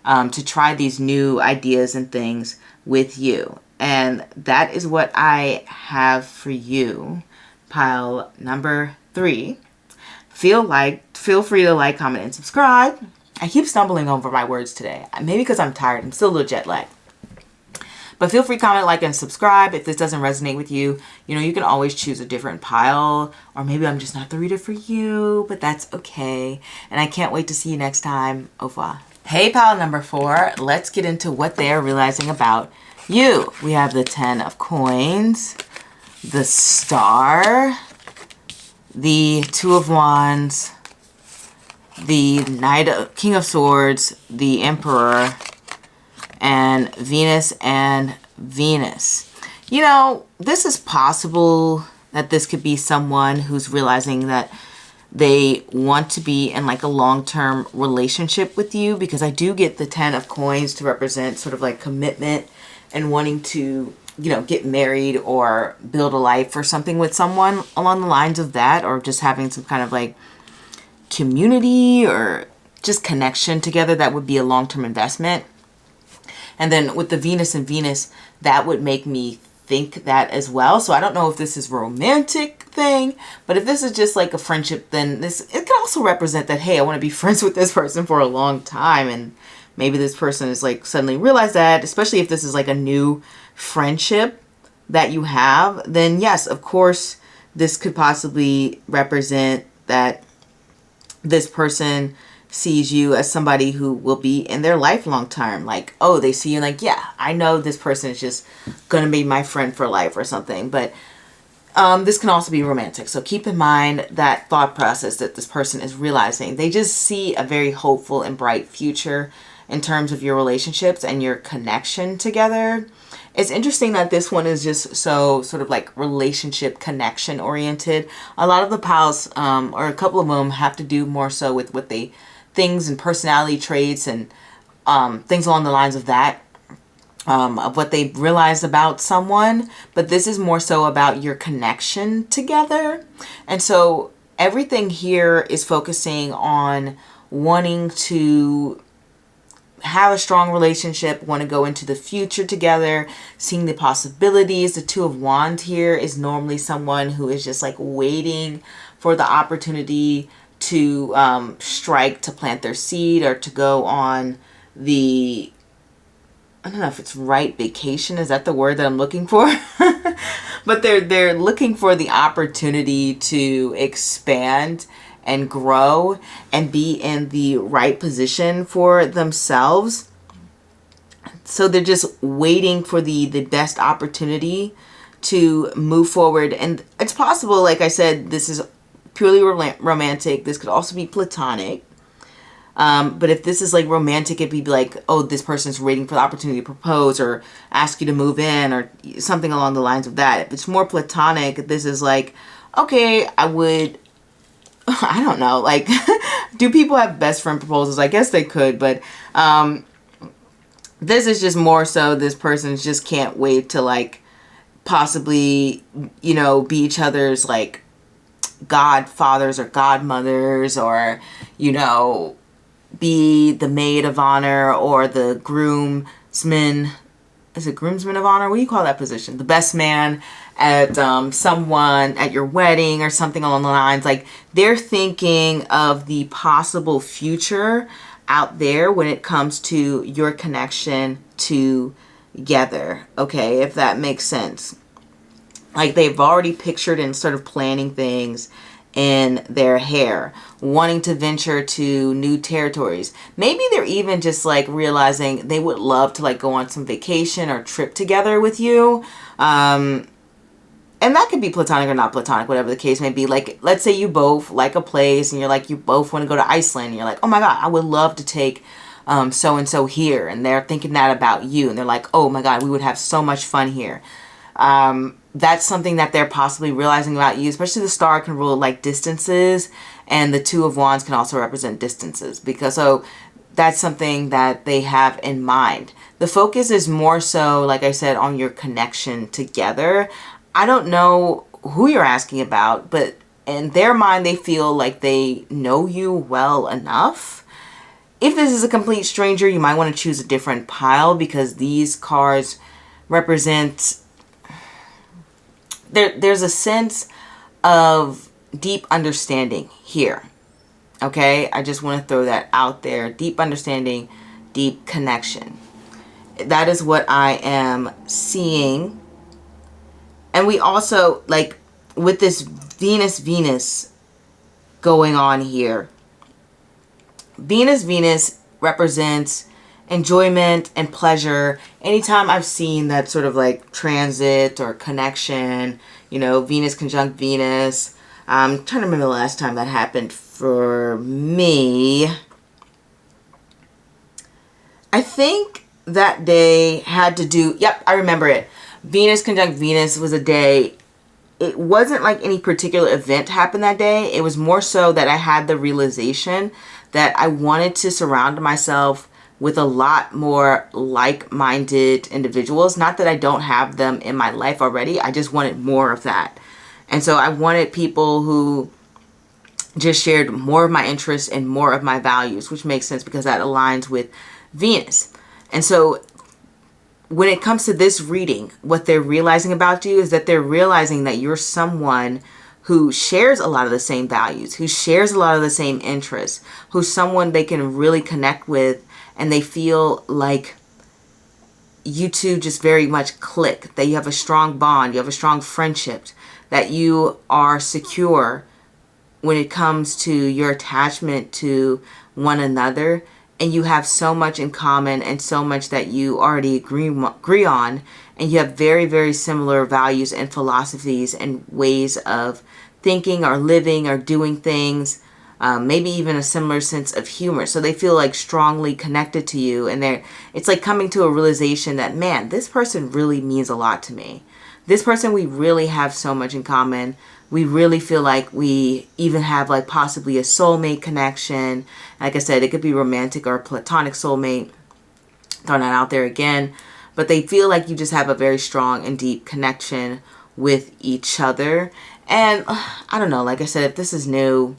Speaker 1: to try these new ideas and things with you. And that is what I have for you, pile number 3. Feel free to like, comment, and subscribe. I keep stumbling over my words today. Maybe because I'm tired. I'm still a little jet lagged. But feel free to comment, like, and subscribe. If this doesn't resonate with you, you can always choose a different pile. Or maybe I'm just not the reader for you, but that's okay. And I can't wait to see you next time. Au revoir. Hey, pile number 4. Let's get into what they're realizing about you. We have the 10 of coins. the Star, the Two of Wands, the King of Swords, the Emperor, and Venus and Venus. You know, this is possible that this could be someone who's realizing that they want to be in like a long-term relationship with you, because I do get the 10 of coins to represent sort of like commitment and wanting to, you know, get married or build a life or something with someone along the lines of that, or just having some kind of like community or just connection together. That would be a long-term investment. And then with the Venus and Venus, that would make me think that as well. So I don't know if this is a romantic thing, but if this is just like a friendship, then it can also represent that, hey, I want to be friends with this person for a long time. And maybe this person is like suddenly realize that, especially if this is like a new friendship that you have, then yes, of course, this could possibly represent that this person sees you as somebody who will be in their life long term. Like, oh, they see you like, yeah, I know this person is just gonna be my friend for life or something. But this can also be romantic. So keep in mind that thought process that this person is realizing. They just see a very hopeful and bright future in terms of your relationships and your connection together. It's interesting that this one is just so sort of like relationship connection oriented. A lot of the piles, or a couple of them, have to do more so with what they, things and personality traits and things along the lines of that, of what they realized about someone. But this is more so about your connection together. And so everything here is focusing on wanting to have a strong relationship, want to go into the future together, seeing the possibilities. The Two of Wands here is normally someone who is just like waiting for the opportunity to strike, to plant their seed, or to go on the, I don't know if it's right vacation. Is that the word that I'm looking for? But they're looking for the opportunity to expand and grow and be in the right position for themselves. So they're just waiting for the best opportunity to move forward. And it's possible, like I said, this is purely romantic. This could also be platonic. But if this is like romantic, it'd be like, oh, this person's waiting for the opportunity to propose or ask you to move in or something along the lines of that. If it's more platonic, this is like, okay, I don't know, like, do people have best friend proposals? I guess they could, but this is just more so this person just can't wait to like possibly, you know, be each other's like godfathers or godmothers, or, you know, be the maid of honor or the groomsman. Is it groomsman of honor? What do you call that position? The best man at someone at your wedding or something along the lines. Like, they're thinking of the possible future out there when it comes to your connection together. Okay, if that makes sense. Like, they've already pictured and sort of planning things in their hair, wanting to venture to new territories. Maybe they're even just like realizing they would love to like go on some vacation or trip together with you. And that could be platonic or not platonic, whatever the case may be. Like, let's say you both like a place and you're like, you both want to go to Iceland. And you're like, oh my God, I would love to take so-and-so here. And they're thinking that about you. And they're like, oh my God, we would have so much fun here. That's something that they're possibly realizing about you. Especially the Star can rule like distances. And the Two of Wands can also represent distances. Because so that's something that they have in mind. The focus is more so, like I said, on your connection together. I don't know who you're asking about, but in their mind, they feel like they know you well enough. If this is a complete stranger, you might want to choose a different pile, because these cards represent, there's a sense of deep understanding here. Okay, I just want to throw that out there. Deep understanding, deep connection. That is what I am seeing. And we also, like, with this Venus going on here, Venus represents enjoyment and pleasure. Anytime I've seen that sort of like transit or connection, you know, Venus conjunct Venus. I'm trying to remember the last time that happened for me. I think that day had to do, yep, I remember it. Venus conjunct Venus was a day, it wasn't like any particular event happened that day. It was more so that I had the realization that I wanted to surround myself with a lot more like-minded individuals. Not that I don't have them in my life already. I just wanted more of that. And so I wanted people who just shared more of my interests and more of my values, which makes sense because that aligns with Venus. And so when it comes to this reading, what they're realizing about you is that they're realizing that you're someone who shares a lot of the same values, who shares a lot of the same interests, who's someone they can really connect with, and they feel like you two just very much click, that you have a strong bond, you have a strong friendship, that you are secure when it comes to your attachment to one another, and you have so much in common and so much that you already agree on, and you have very, very similar values and philosophies and ways of thinking or living or doing things, maybe even a similar sense of humor. So they feel like strongly connected to you, and it's like coming to a realization that, man, this person really means a lot to me. This person, we really have so much in common. We really feel like we even have like possibly a soulmate connection. Like I said, it could be romantic or platonic soulmate. Throwing that out there again. But they feel like you just have a very strong and deep connection with each other. And I don't know, like I said, if this is new,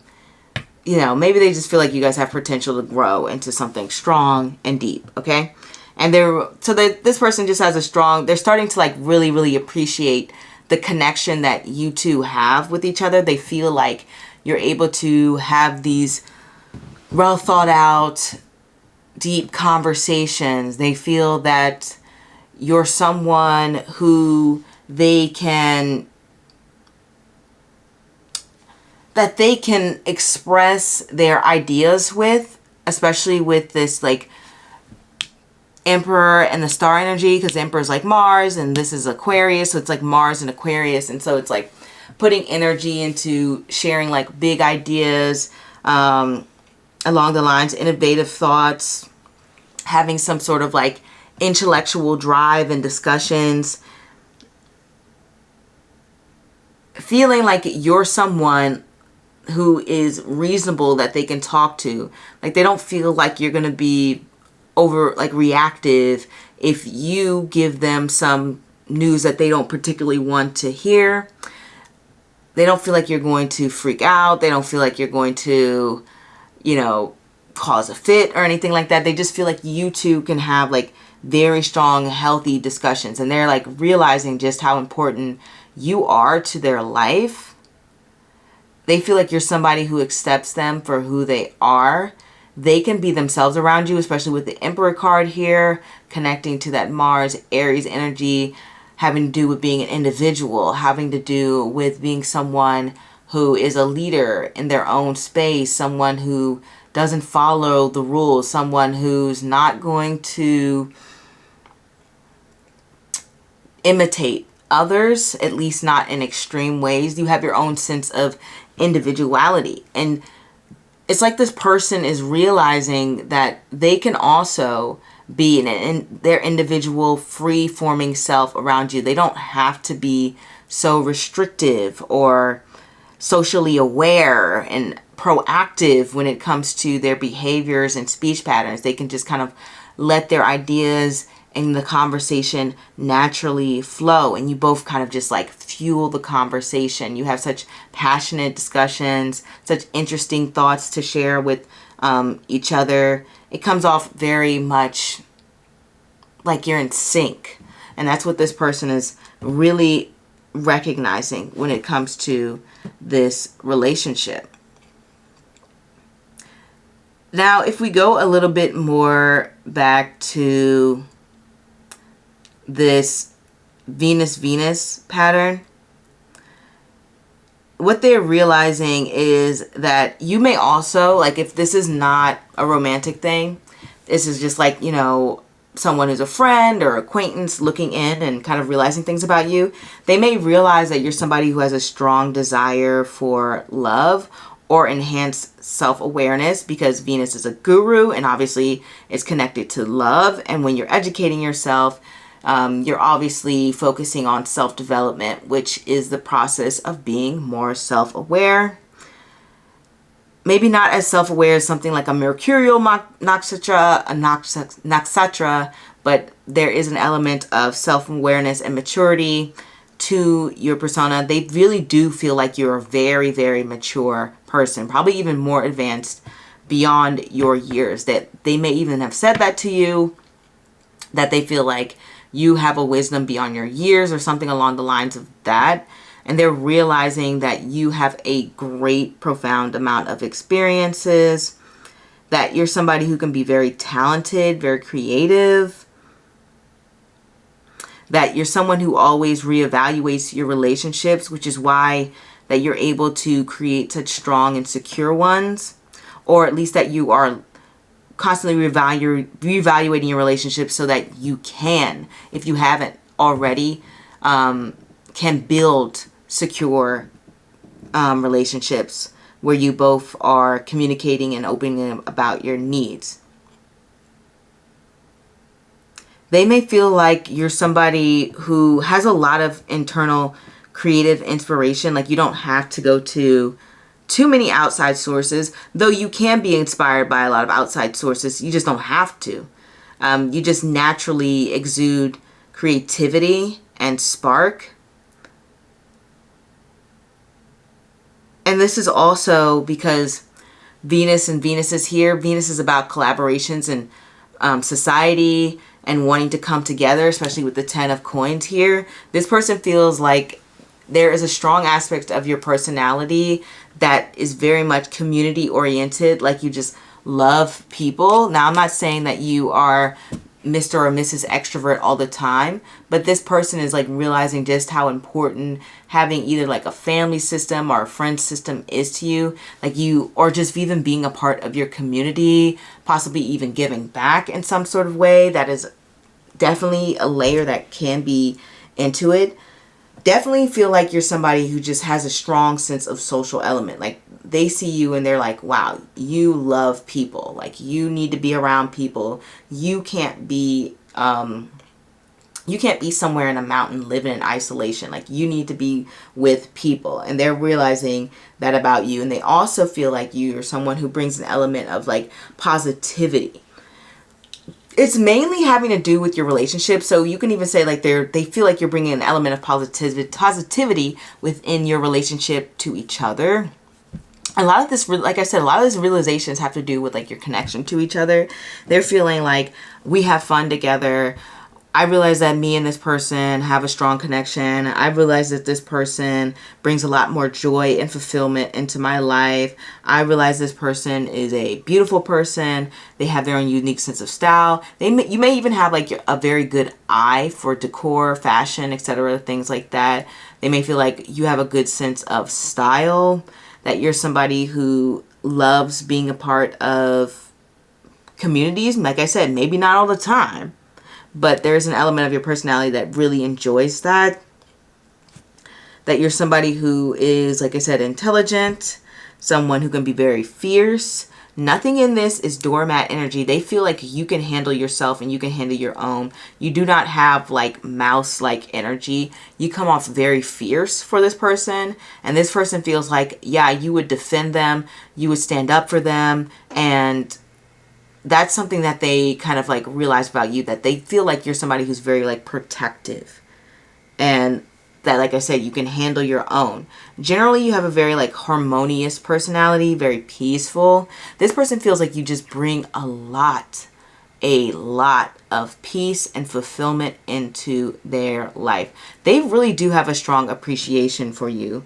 Speaker 1: you know, maybe they just feel like you guys have potential to grow into something strong and deep, okay? And this person just has a strong, they're starting to like really, really appreciate the connection that you two have with each other. They feel like you're able to have these well thought out, deep conversations. They feel that you're someone who they can express their ideas with, especially with this like Emperor and the star energy, because the Emperor is like Mars and this is Aquarius, so it's like Mars and Aquarius, and so it's like putting energy into sharing like big ideas along the lines, innovative thoughts, having some sort of like intellectual drive and discussions, feeling like you're someone who is reasonable that they can talk to. Like they don't feel like you're going to be over like reactive if you give them some news that they don't particularly want to hear. They don't feel like you're going to freak out. They don't feel like you're going to, you know, cause a fit or anything like that. They just feel like you two can have like very strong, healthy discussions, and they're like realizing just how important you are to their life. They feel like you're somebody who accepts them for who they are. They can be themselves around you, especially with the Emperor card here, connecting to that Mars, Aries energy, having to do with being an individual, having to do with being someone who is a leader in their own space, someone who doesn't follow the rules, someone who's not going to imitate others, at least not in extreme ways. You have your own sense of individuality, and it's like this person is realizing that they can also be in their individual free-forming self around you. They don't have to be so restrictive or socially aware and proactive when it comes to their behaviors and speech patterns. They can just kind of let their ideas and the conversation naturally flow, and you both kind of just like fuel the conversation. You have such passionate discussions, such interesting thoughts to share with each other. It comes off very much like you're in sync, and that's what this person is really recognizing when it comes to this relationship. Now, if we go a little bit more back to this Venus-Venus pattern, what they're realizing is that you may also, like if this is not a romantic thing, this is just like, you know, someone who's a friend or acquaintance looking in and kind of realizing things about you, they may realize that you're somebody who has a strong desire for love or enhanced self-awareness, because Venus is a guru and obviously it's connected to love. And when you're educating yourself, you're obviously focusing on self-development, which is the process of being more self-aware. Maybe not as self-aware as something like a Mercurial nakshatra, but there is an element of self-awareness and maturity to your persona. They really do feel like you're a very, very mature person, probably even more advanced beyond your years. That they may even have said that to you, that they feel like you have a wisdom beyond your years or something along the lines of that. And they're realizing that you have a great, profound amount of experiences, that you're somebody who can be very talented, very creative, that you're someone who always reevaluates your relationships, which is why that you're able to create such strong and secure ones, or at least that you are constantly reevaluating your relationships so that you can, if you haven't already, can build secure relationships where you both are communicating and opening about your needs. They may feel like you're somebody who has a lot of internal creative inspiration. Like you don't have to go to too many outside sources, though you can be inspired by a lot of outside sources. You just don't have to. You just naturally exude creativity and spark. And this is also because Venus is here. Venus is about collaborations and society and wanting to come together, especially with the 10 of coins here. This person feels like there is a strong aspect of your personality that is very much community oriented, like you just love people. Now, I'm not saying that you are Mr. or Mrs. Extrovert all the time, but this person is like realizing just how important having either like a family system or a friend system is to you, like you, or just even being a part of your community, possibly even giving back in some sort of way. That is definitely a layer that can be into it. Definitely feel like you're somebody who just has a strong sense of social element. Like they see you and they're like, wow, you love people. Like you need to be around people. You can't be somewhere in a mountain living in isolation. Like you need to be with people. And they're realizing that about you. And they also feel like you're someone who brings an element of like positivity. It's mainly having to do with your relationship. So you can even say like they feel like you're bringing an element of positivity within your relationship to each other. A lot of this, like I said, a lot of these realizations have to do with like your connection to each other. They're feeling like we have fun together. I realize that me and this person have a strong connection. I realize that this person brings a lot more joy and fulfillment into my life. I realize this person is a beautiful person. They have their own unique sense of style. You may even have like a very good eye for decor, fashion, etc., things like that. They may feel like you have a good sense of style, that you're somebody who loves being a part of communities. Like I said, maybe not all the time, but there's an element of your personality that really enjoys that. That you're somebody who is, like I said, intelligent, someone who can be very fierce. Nothing in this is doormat energy. They feel like you can handle yourself and you can handle your own. You do not have like mouse-like energy. You come off very fierce for this person. And this person feels like, yeah, you would defend them. You would stand up for them. And that's something that they kind of like realize about you, that they feel like you're somebody who's very like protective, and that, like I said, you can handle your own. Generally, you have a very like harmonious personality, very peaceful. This person feels like you just bring a lot of peace and fulfillment into their life. They really do have a strong appreciation for you.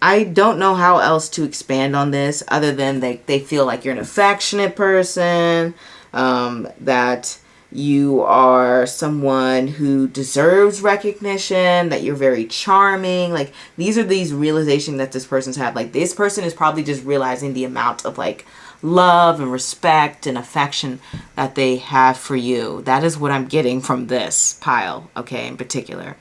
Speaker 1: I don't know how else to expand on this other than they feel like you're an affectionate person, that you are someone who deserves recognition, that you're very charming. Like these are these realizations that this person's had. Like this person is probably just realizing the amount of like love and respect and affection that they have for you. That is what I'm getting from this pile, okay, in particular.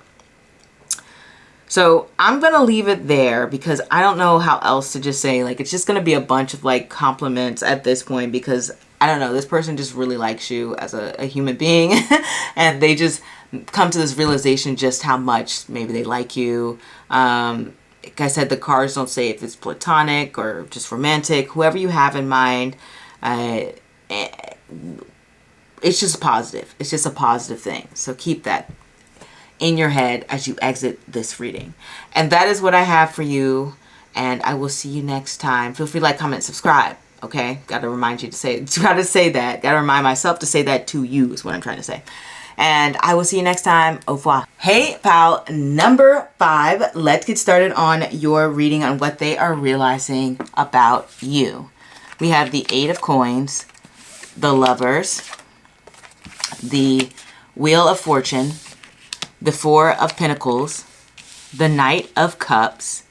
Speaker 1: So I'm going to leave it there because I don't know how else to just say, like, it's just going to be a bunch of like compliments at this point, because I don't know, this person just really likes you as a human being and they just come to this realization just how much maybe they like you. Like I said, the cards don't say if it's platonic or just romantic, whoever you have in mind. It's just positive. It's just a positive thing. So keep that in your head as you exit this reading. And that is what I have for you. And I will see you next time. Feel free to like, comment, subscribe. Okay? Got to remind you to say that. Got to remind myself to say that to you is what I'm trying to say. And I will see you next time. Au revoir. Hey, pal, number 5. Let's get started on your reading on what they are realizing about you. We have the 8 of Coins, the Lovers, the Wheel of Fortune, the 4 of Pentacles, the Knight of Cups,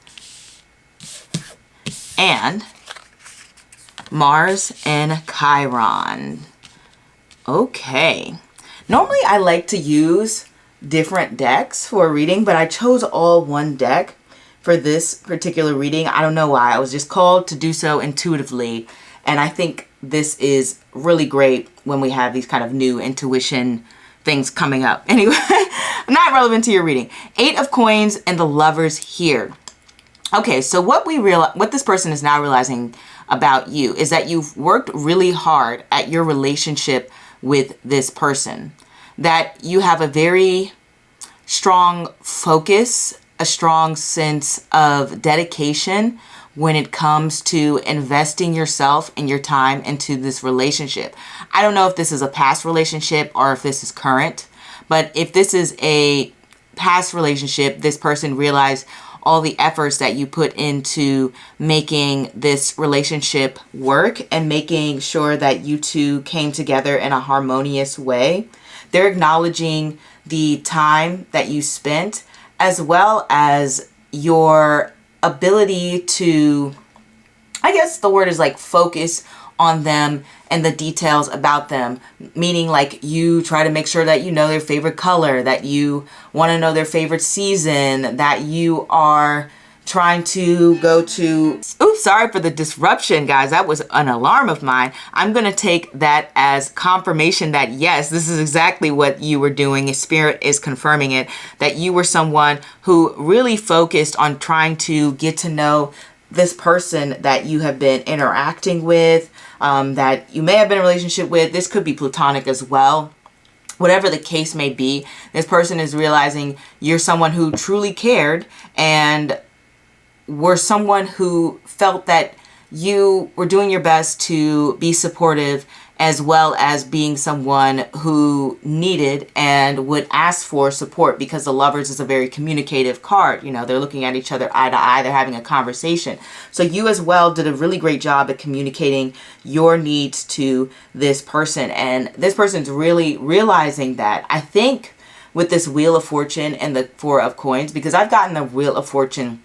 Speaker 1: and Mars and Chiron. Okay. Normally I like to use different decks for a reading, but I chose all one deck for this particular reading. I don't know why. I was just called to do so intuitively. And I think this is really great when we have these kind of new intuition things coming up. Anyway, not relevant to your reading. 8 of Coins and the Lovers here. Okay, so what this person is now realizing about you is that you've worked really hard at your relationship with this person, that you have a very strong focus, a strong sense of dedication when it comes to investing yourself and your time into this relationship. I don't know if this is a past relationship or if this is current, but if this is a past relationship, this person realized all the efforts that you put into making this relationship work and making sure that you two came together in a harmonious way. They're acknowledging the time that you spent, as well as your ability to, I guess the word is like, focus on them and the details about them, meaning like you try to make sure that you know their favorite color, that you want to know their favorite season, that you are trying to go to, oops, sorry for the disruption, guys. That was an alarm of mine. I'm going to take that as confirmation that yes, this is exactly what you were doing. Spirit is confirming it, that you were someone who really focused on trying to get to know this person that you have been interacting with, that you may have been in a relationship with. This could be platonic as well. Whatever the case may be, this person is realizing you're someone who truly cared and were someone who felt that you were doing your best to be supportive, as well as being someone who needed and would ask for support, because the Lovers is a very communicative card. You know, they're looking at each other eye to eye. They're having a conversation. So you as well did a really great job at communicating your needs to this person. And this person's really realizing that. I think with this Wheel of Fortune and the 4 of Coins, because I've gotten the Wheel of Fortune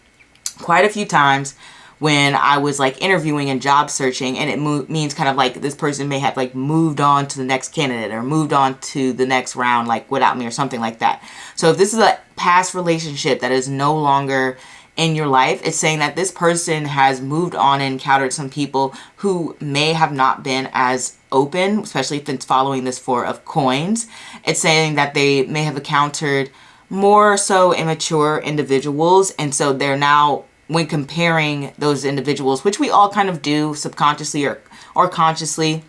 Speaker 1: quite a few times when I was like interviewing and job searching, and it means kind of like this person may have like moved on to the next candidate or moved on to the next round, like without me or something like that. So if this is a past relationship that is no longer in your life, it's saying that this person has moved on and encountered some people who may have not been as open, especially if it's following this 4 of Coins. It's saying that they may have encountered more so immature individuals, and so they're now, when comparing those individuals, which we all kind of do subconsciously or consciously,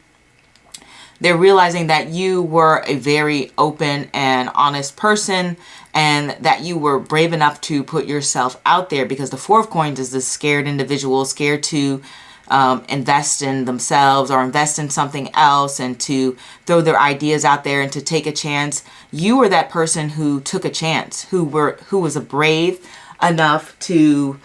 Speaker 1: they're realizing that you were a very open and honest person, and that you were brave enough to put yourself out there, because the 4 of Coins is this scared individual, scared to invest in themselves or invest in something else and to throw their ideas out there and to take a chance. You were that person who took a chance, who was brave enough to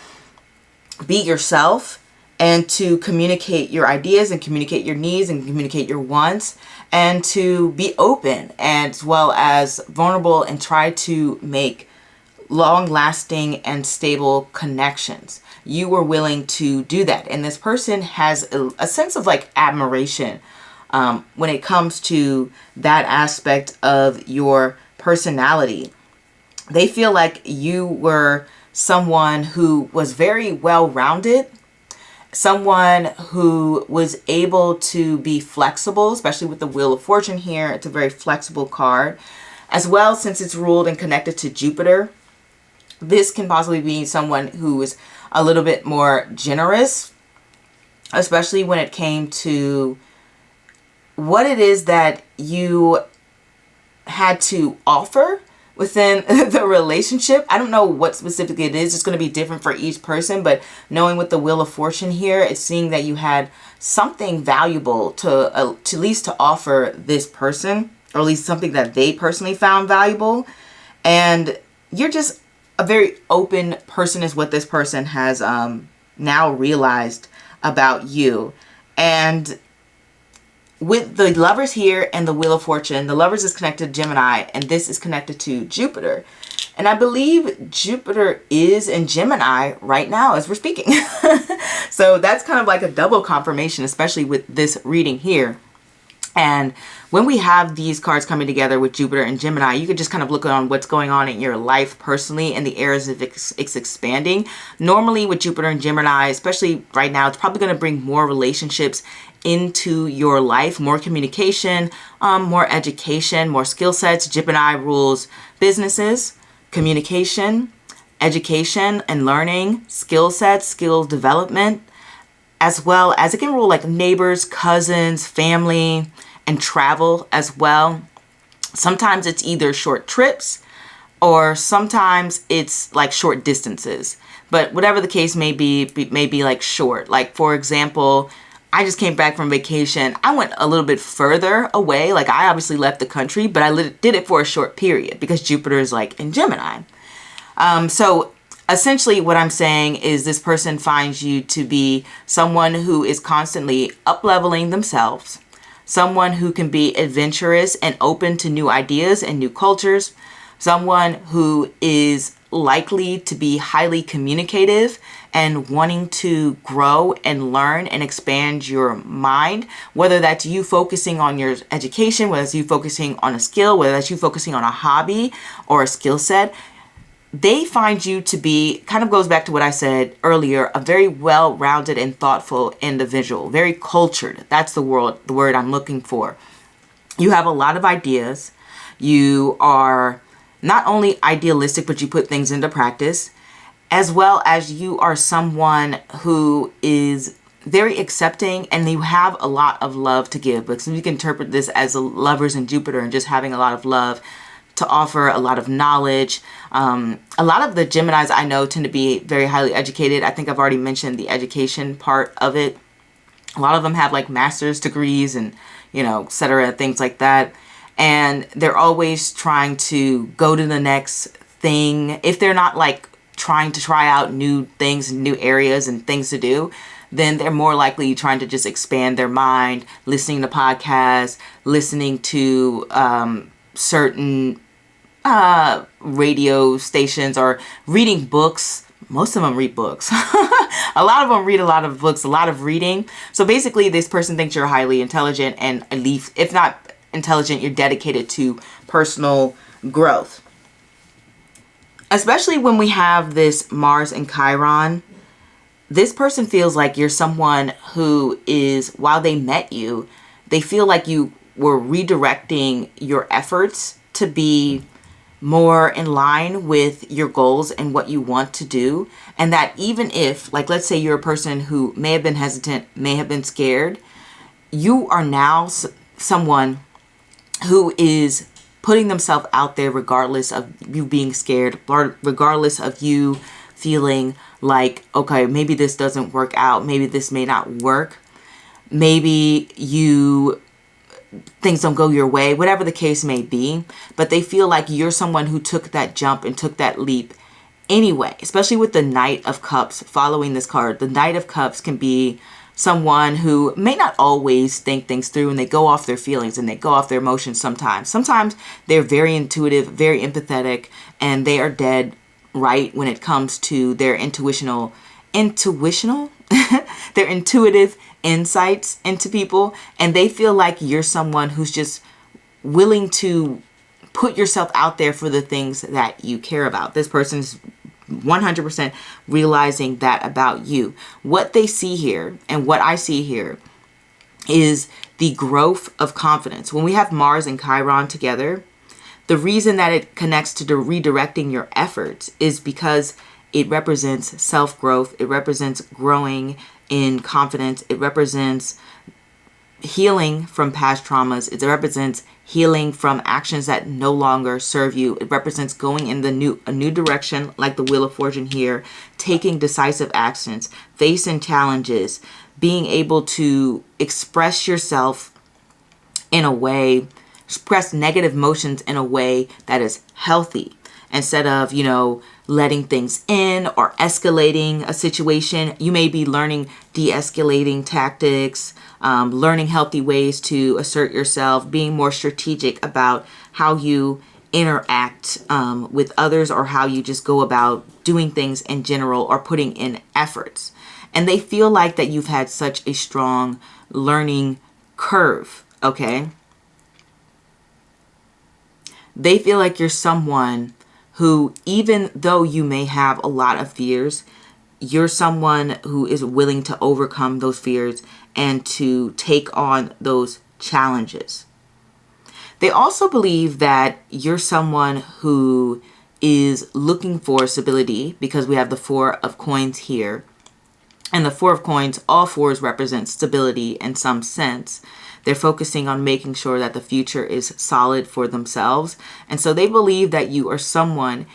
Speaker 1: be yourself and to communicate your ideas and communicate your needs and communicate your wants, and to be open as well as vulnerable and try to make long-lasting and stable connections. you were willing to do that. And this person has a sense of like admiration when it comes to that aspect of your personality. They feel like you were someone who was very well-rounded, someone who was able to be flexible, especially with the Wheel of Fortune here. It's a very flexible card. As well, since it's ruled and connected to Jupiter, this can possibly be someone who is a little bit more generous, especially when it came to what it is that you had to offer within the relationship. I don't know what specifically it is. It's going to be different for each person, but knowing with the Wheel of Fortune here, it's seeing that you had something valuable to at least to offer this person, or at least something that they personally found valuable. And you're just a very open person is what this person has now realized about you. And with the Lovers here and the Wheel of Fortune, the Lovers is connected to Gemini, and this is connected to Jupiter. And I believe Jupiter is in Gemini right now as we're speaking. So that's kind of like a double confirmation, especially with this reading here. And when we have these cards coming together with Jupiter and Gemini, you could just kind of look on what's going on in your life personally and the areas of it's expanding. Normally with Jupiter and Gemini, especially right now, it's probably going to bring more relationships into your life, more communication, more education, more skill sets. Gemini rules businesses, communication, education and learning, skill sets, skill development, as well as it can rule like neighbors, cousins, family, and travel as well. Sometimes it's either short trips or sometimes it's like short distances. But whatever the case may be like short. Like for example, I just came back from vacation. I went a little bit further away. Like I obviously left the country, but I did it for a short period because Jupiter is like in Gemini. So essentially what I'm saying is this person finds you to be someone who is constantly up-leveling themselves, someone who can be adventurous and open to new ideas and new cultures, someone who is likely to be highly communicative and wanting to grow and learn and expand your mind, whether that's you focusing on your education, whether it's you focusing on a skill, whether that's you focusing on a hobby or a skill set. They find you to be, kind of goes back to what I said earlier, a very well-rounded and thoughtful individual, very cultured. That's the word I'm looking for. You have a lot of ideas. You are not only idealistic, but you put things into practice, as well as you are someone who is very accepting and you have a lot of love to give. Because you can interpret this as a Lovers in Jupiter and just having a lot of love to offer, a lot of knowledge. A lot of the Geminis I know tend to be very highly educated. I think I've already mentioned the education part of it. A lot of them have like master's degrees and, et cetera, things like that. And they're always trying to go to the next thing. If they're not like trying to try out new things, new areas and things to do, then they're more likely trying to just expand their mind, listening to podcasts, listening to certain radio stations or reading books. Most of them read books. A lot of them read a lot of books, a lot of reading. So basically this person thinks you're highly intelligent, and at least if not intelligent, you're dedicated to personal growth. Especially when we have this Mars and Chiron, this person feels like you're someone who is, while they met you, they feel like you were redirecting your efforts to be more in line with your goals and what you want to do. And that even if, like, let's say you're a person who may have been hesitant, may have been scared, you are now someone who is putting themselves out there regardless of you being scared, regardless of you feeling like, okay, maybe this doesn't work out. Maybe this may not work. Maybe things don't go your way, whatever the case may be. But they feel like you're someone who took that jump and took that leap anyway, especially with the Knight of Cups following this card. The Knight of Cups can be someone who may not always think things through, and they go off their feelings and they go off their emotions sometimes. Sometimes they're very intuitive, very empathetic, and they are dead right when it comes to their intuitional intuitional, their intuitive insights into people. And they feel like you're someone who's just willing to put yourself out there for the things that you care about. This person's 100% realizing that about you. What they see here and what I see here is the growth of confidence. When we have Mars and Chiron together, the reason that it connects to the redirecting your efforts is because it represents self-growth. It represents growing in confidence. It represents healing from past traumas. It represents healing from actions that no longer serve you. It represents going in a new direction, like the Wheel of Fortune here, taking decisive actions, facing challenges, being able to express yourself in a way, express negative emotions in a way that is healthy, instead of, letting things in or escalating a situation. You may be learning de-escalating tactics, learning healthy ways to assert yourself, being more strategic about how you interact with others, or how you just go about doing things in general, or putting in efforts. And they feel like that you've had such a strong learning curve, okay? They feel like you're someone who, even though you may have a lot of fears, you're someone who is willing to overcome those fears and to take on those challenges. They also believe that you're someone who is looking for stability, because we have the Four of Coins here. And the Four of Coins, all fours represent stability in some sense. They're focusing on making sure that the future is solid for themselves. And so they believe that you are someone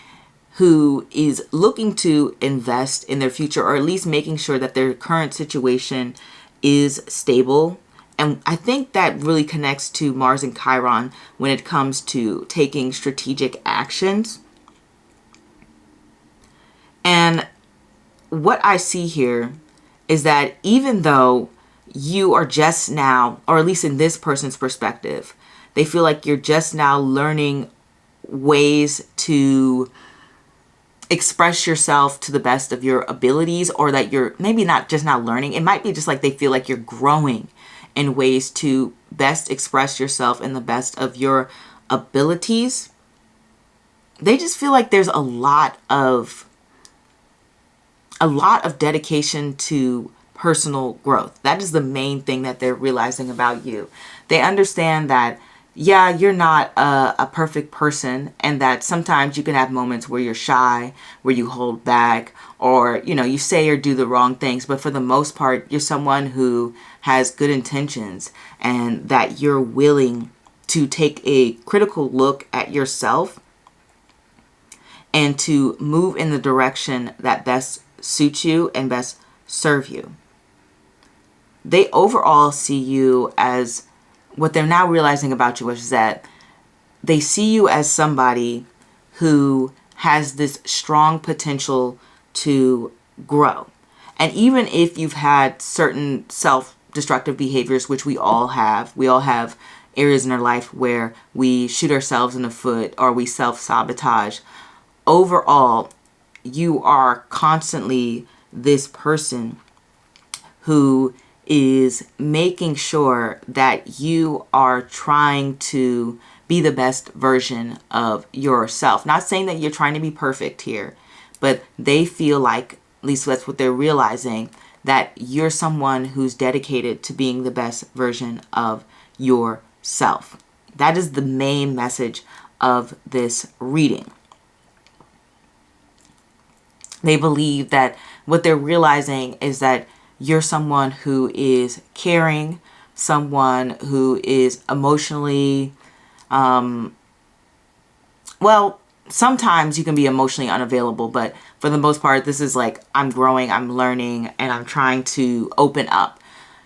Speaker 1: who is looking to invest in their future, or at least making sure that their current situation is stable. And I think that really connects to Mars and Chiron when it comes to taking strategic actions. And what I see here is that even though you are just now, or at least in this person's perspective, they feel like you're just now learning ways to express yourself to the best of your abilities, or that you're maybe not just now learning. It might be just like they feel like you're growing in ways to best express yourself in the best of your abilities. They just feel like there's a lot of dedication to personal growth. That is the main thing that they're realizing about you. They understand that, yeah, you're not a perfect person, and that sometimes you can have moments where you're shy, where you hold back, or, you say or do the wrong things. But for the most part, you're someone who has good intentions, and that you're willing to take a critical look at yourself and to move in the direction that best suits you and best serve you. They overall see you as, what they're now realizing about you is that they see you as somebody who has this strong potential to grow. And even if you've had certain self-destructive behaviors, which we all have areas in our life where we shoot ourselves in the foot or we self-sabotage. Overall, you are constantly this person who is making sure that you are trying to be the best version of yourself. Not saying that you're trying to be perfect here, but they feel like, at least that's what they're realizing, that you're someone who's dedicated to being the best version of yourself. That is the main message of this reading. They believe that what they're realizing is that you're someone who is caring, someone who is emotionally, sometimes you can be emotionally unavailable, but for the most part, this is like, I'm growing, I'm learning, and I'm trying to open up.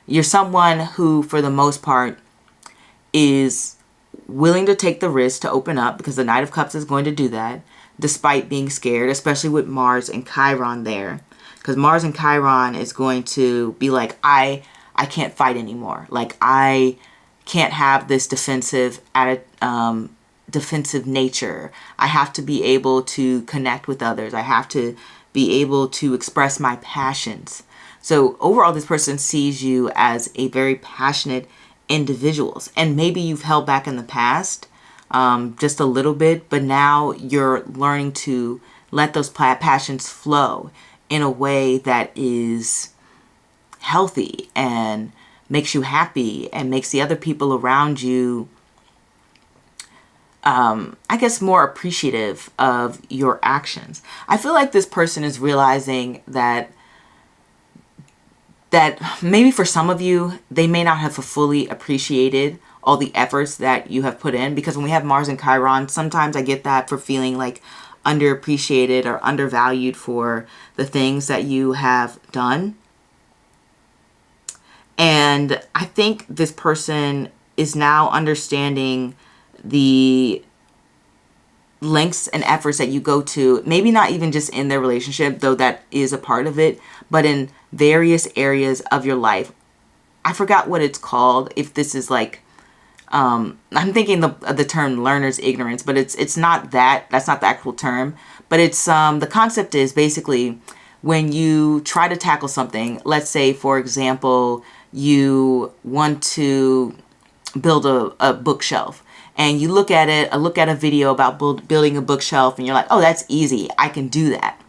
Speaker 1: You're someone who, for the most part, is willing to take the risk to open up, because the Knight of Cups is going to do that, despite being scared, especially with Mars and Chiron there. Because Mars and Chiron is going to be like, I can't fight anymore. Like, I can't have this defensive nature. I have to be able to connect with others. I have to be able to express my passions. So overall, this person sees you as a very passionate individuals, and maybe you've held back in the past just a little bit, but now you're learning to let those passions flow in a way that is healthy and makes you happy and makes the other people around you, I guess, more appreciative of your actions. I feel like this person is realizing that maybe for some of you, they may not have fully appreciated all the efforts that you have put in, because when we have Mars and Chiron, sometimes I get that for feeling like underappreciated or undervalued for the things that you have done. And I think this person is now understanding the lengths and efforts that you go to, maybe not even just in their relationship, though that is a part of it, but in various areas of your life. I forgot what it's called. If this is like, I'm thinking the term learner's ignorance, but it's not that. That's not the actual term. But it's the concept is basically when you try to tackle something. Let's say, for example, you want to build a bookshelf, and you look at a video about building a bookshelf, and you're like, oh, that's easy. I can do that.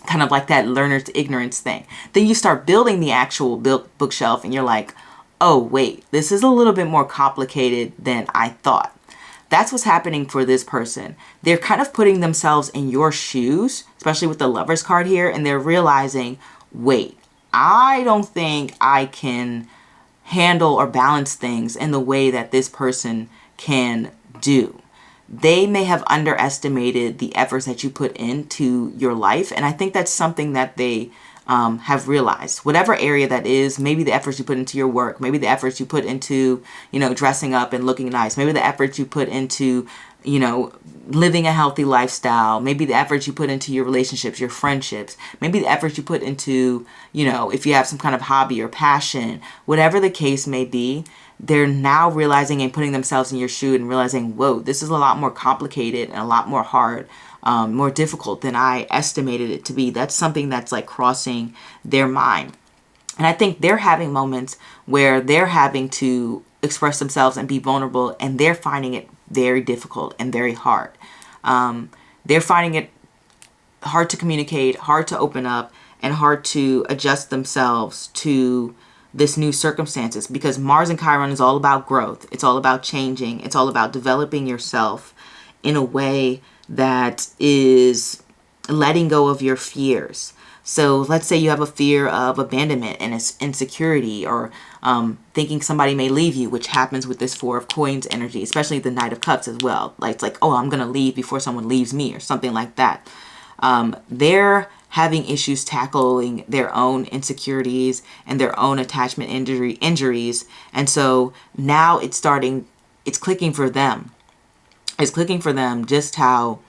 Speaker 1: Kind of like that learner's ignorance thing. Then you start building the actual bookshelf, and you're like, oh, wait, this is a little bit more complicated than I thought. That's what's happening for this person. They're kind of putting themselves in your shoes, especially with the Lovers card here, and they're realizing, wait, I don't think I can handle or balance things in the way that this person can do. They may have underestimated the efforts that you put into your life, and I think that's something that they have realized. Whatever area that is, maybe the efforts you put into your work, maybe the efforts you put into, dressing up and looking nice, maybe the efforts you put into, living a healthy lifestyle, maybe the efforts you put into your relationships, your friendships, maybe the efforts you put into, if you have some kind of hobby or passion, whatever the case may be, they're now realizing and putting themselves in your shoe and realizing, whoa, this is a lot more complicated and a lot more hard, more difficult than I estimated it to be. That's something that's like crossing their mind. And I think they're having moments where they're having to express themselves and be vulnerable, and they're finding it very difficult and very hard. They're finding it hard to communicate, hard to open up, and hard to adjust themselves to this new circumstances, because Mars and Chiron is all about growth. It's all about changing. It's all about developing yourself in a way that is letting go of your fears. So let's say you have a fear of abandonment and insecurity, or thinking somebody may leave you, which happens with this Four of Coins energy, especially the Knight of Cups as well. Like, it's like, oh, I'm going to leave before someone leaves me, or something like that. They're having issues tackling their own insecurities and their own attachment injuries. And so now it's clicking for them. It's clicking for them just how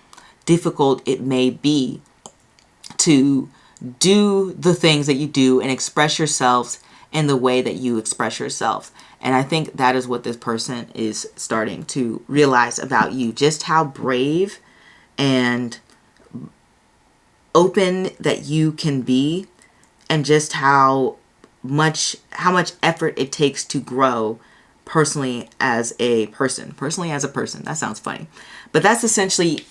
Speaker 1: difficult it may be to do the things that you do and express yourselves in the way that you express yourself. And I think that is what this person is starting to realize about you, just how brave and open that you can be, and just how much effort it takes to grow personally as a person. That sounds funny, but that's essentially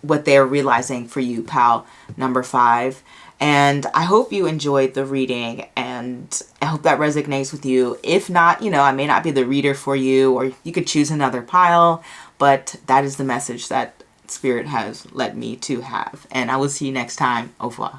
Speaker 1: what they're realizing for you, pal number 5. And I hope you enjoyed the reading, and I hope that resonates with you. If not, I may not be the reader for you, or you could choose another pile, but that is the message that Spirit has led me to have. And I will see you next time. Au revoir.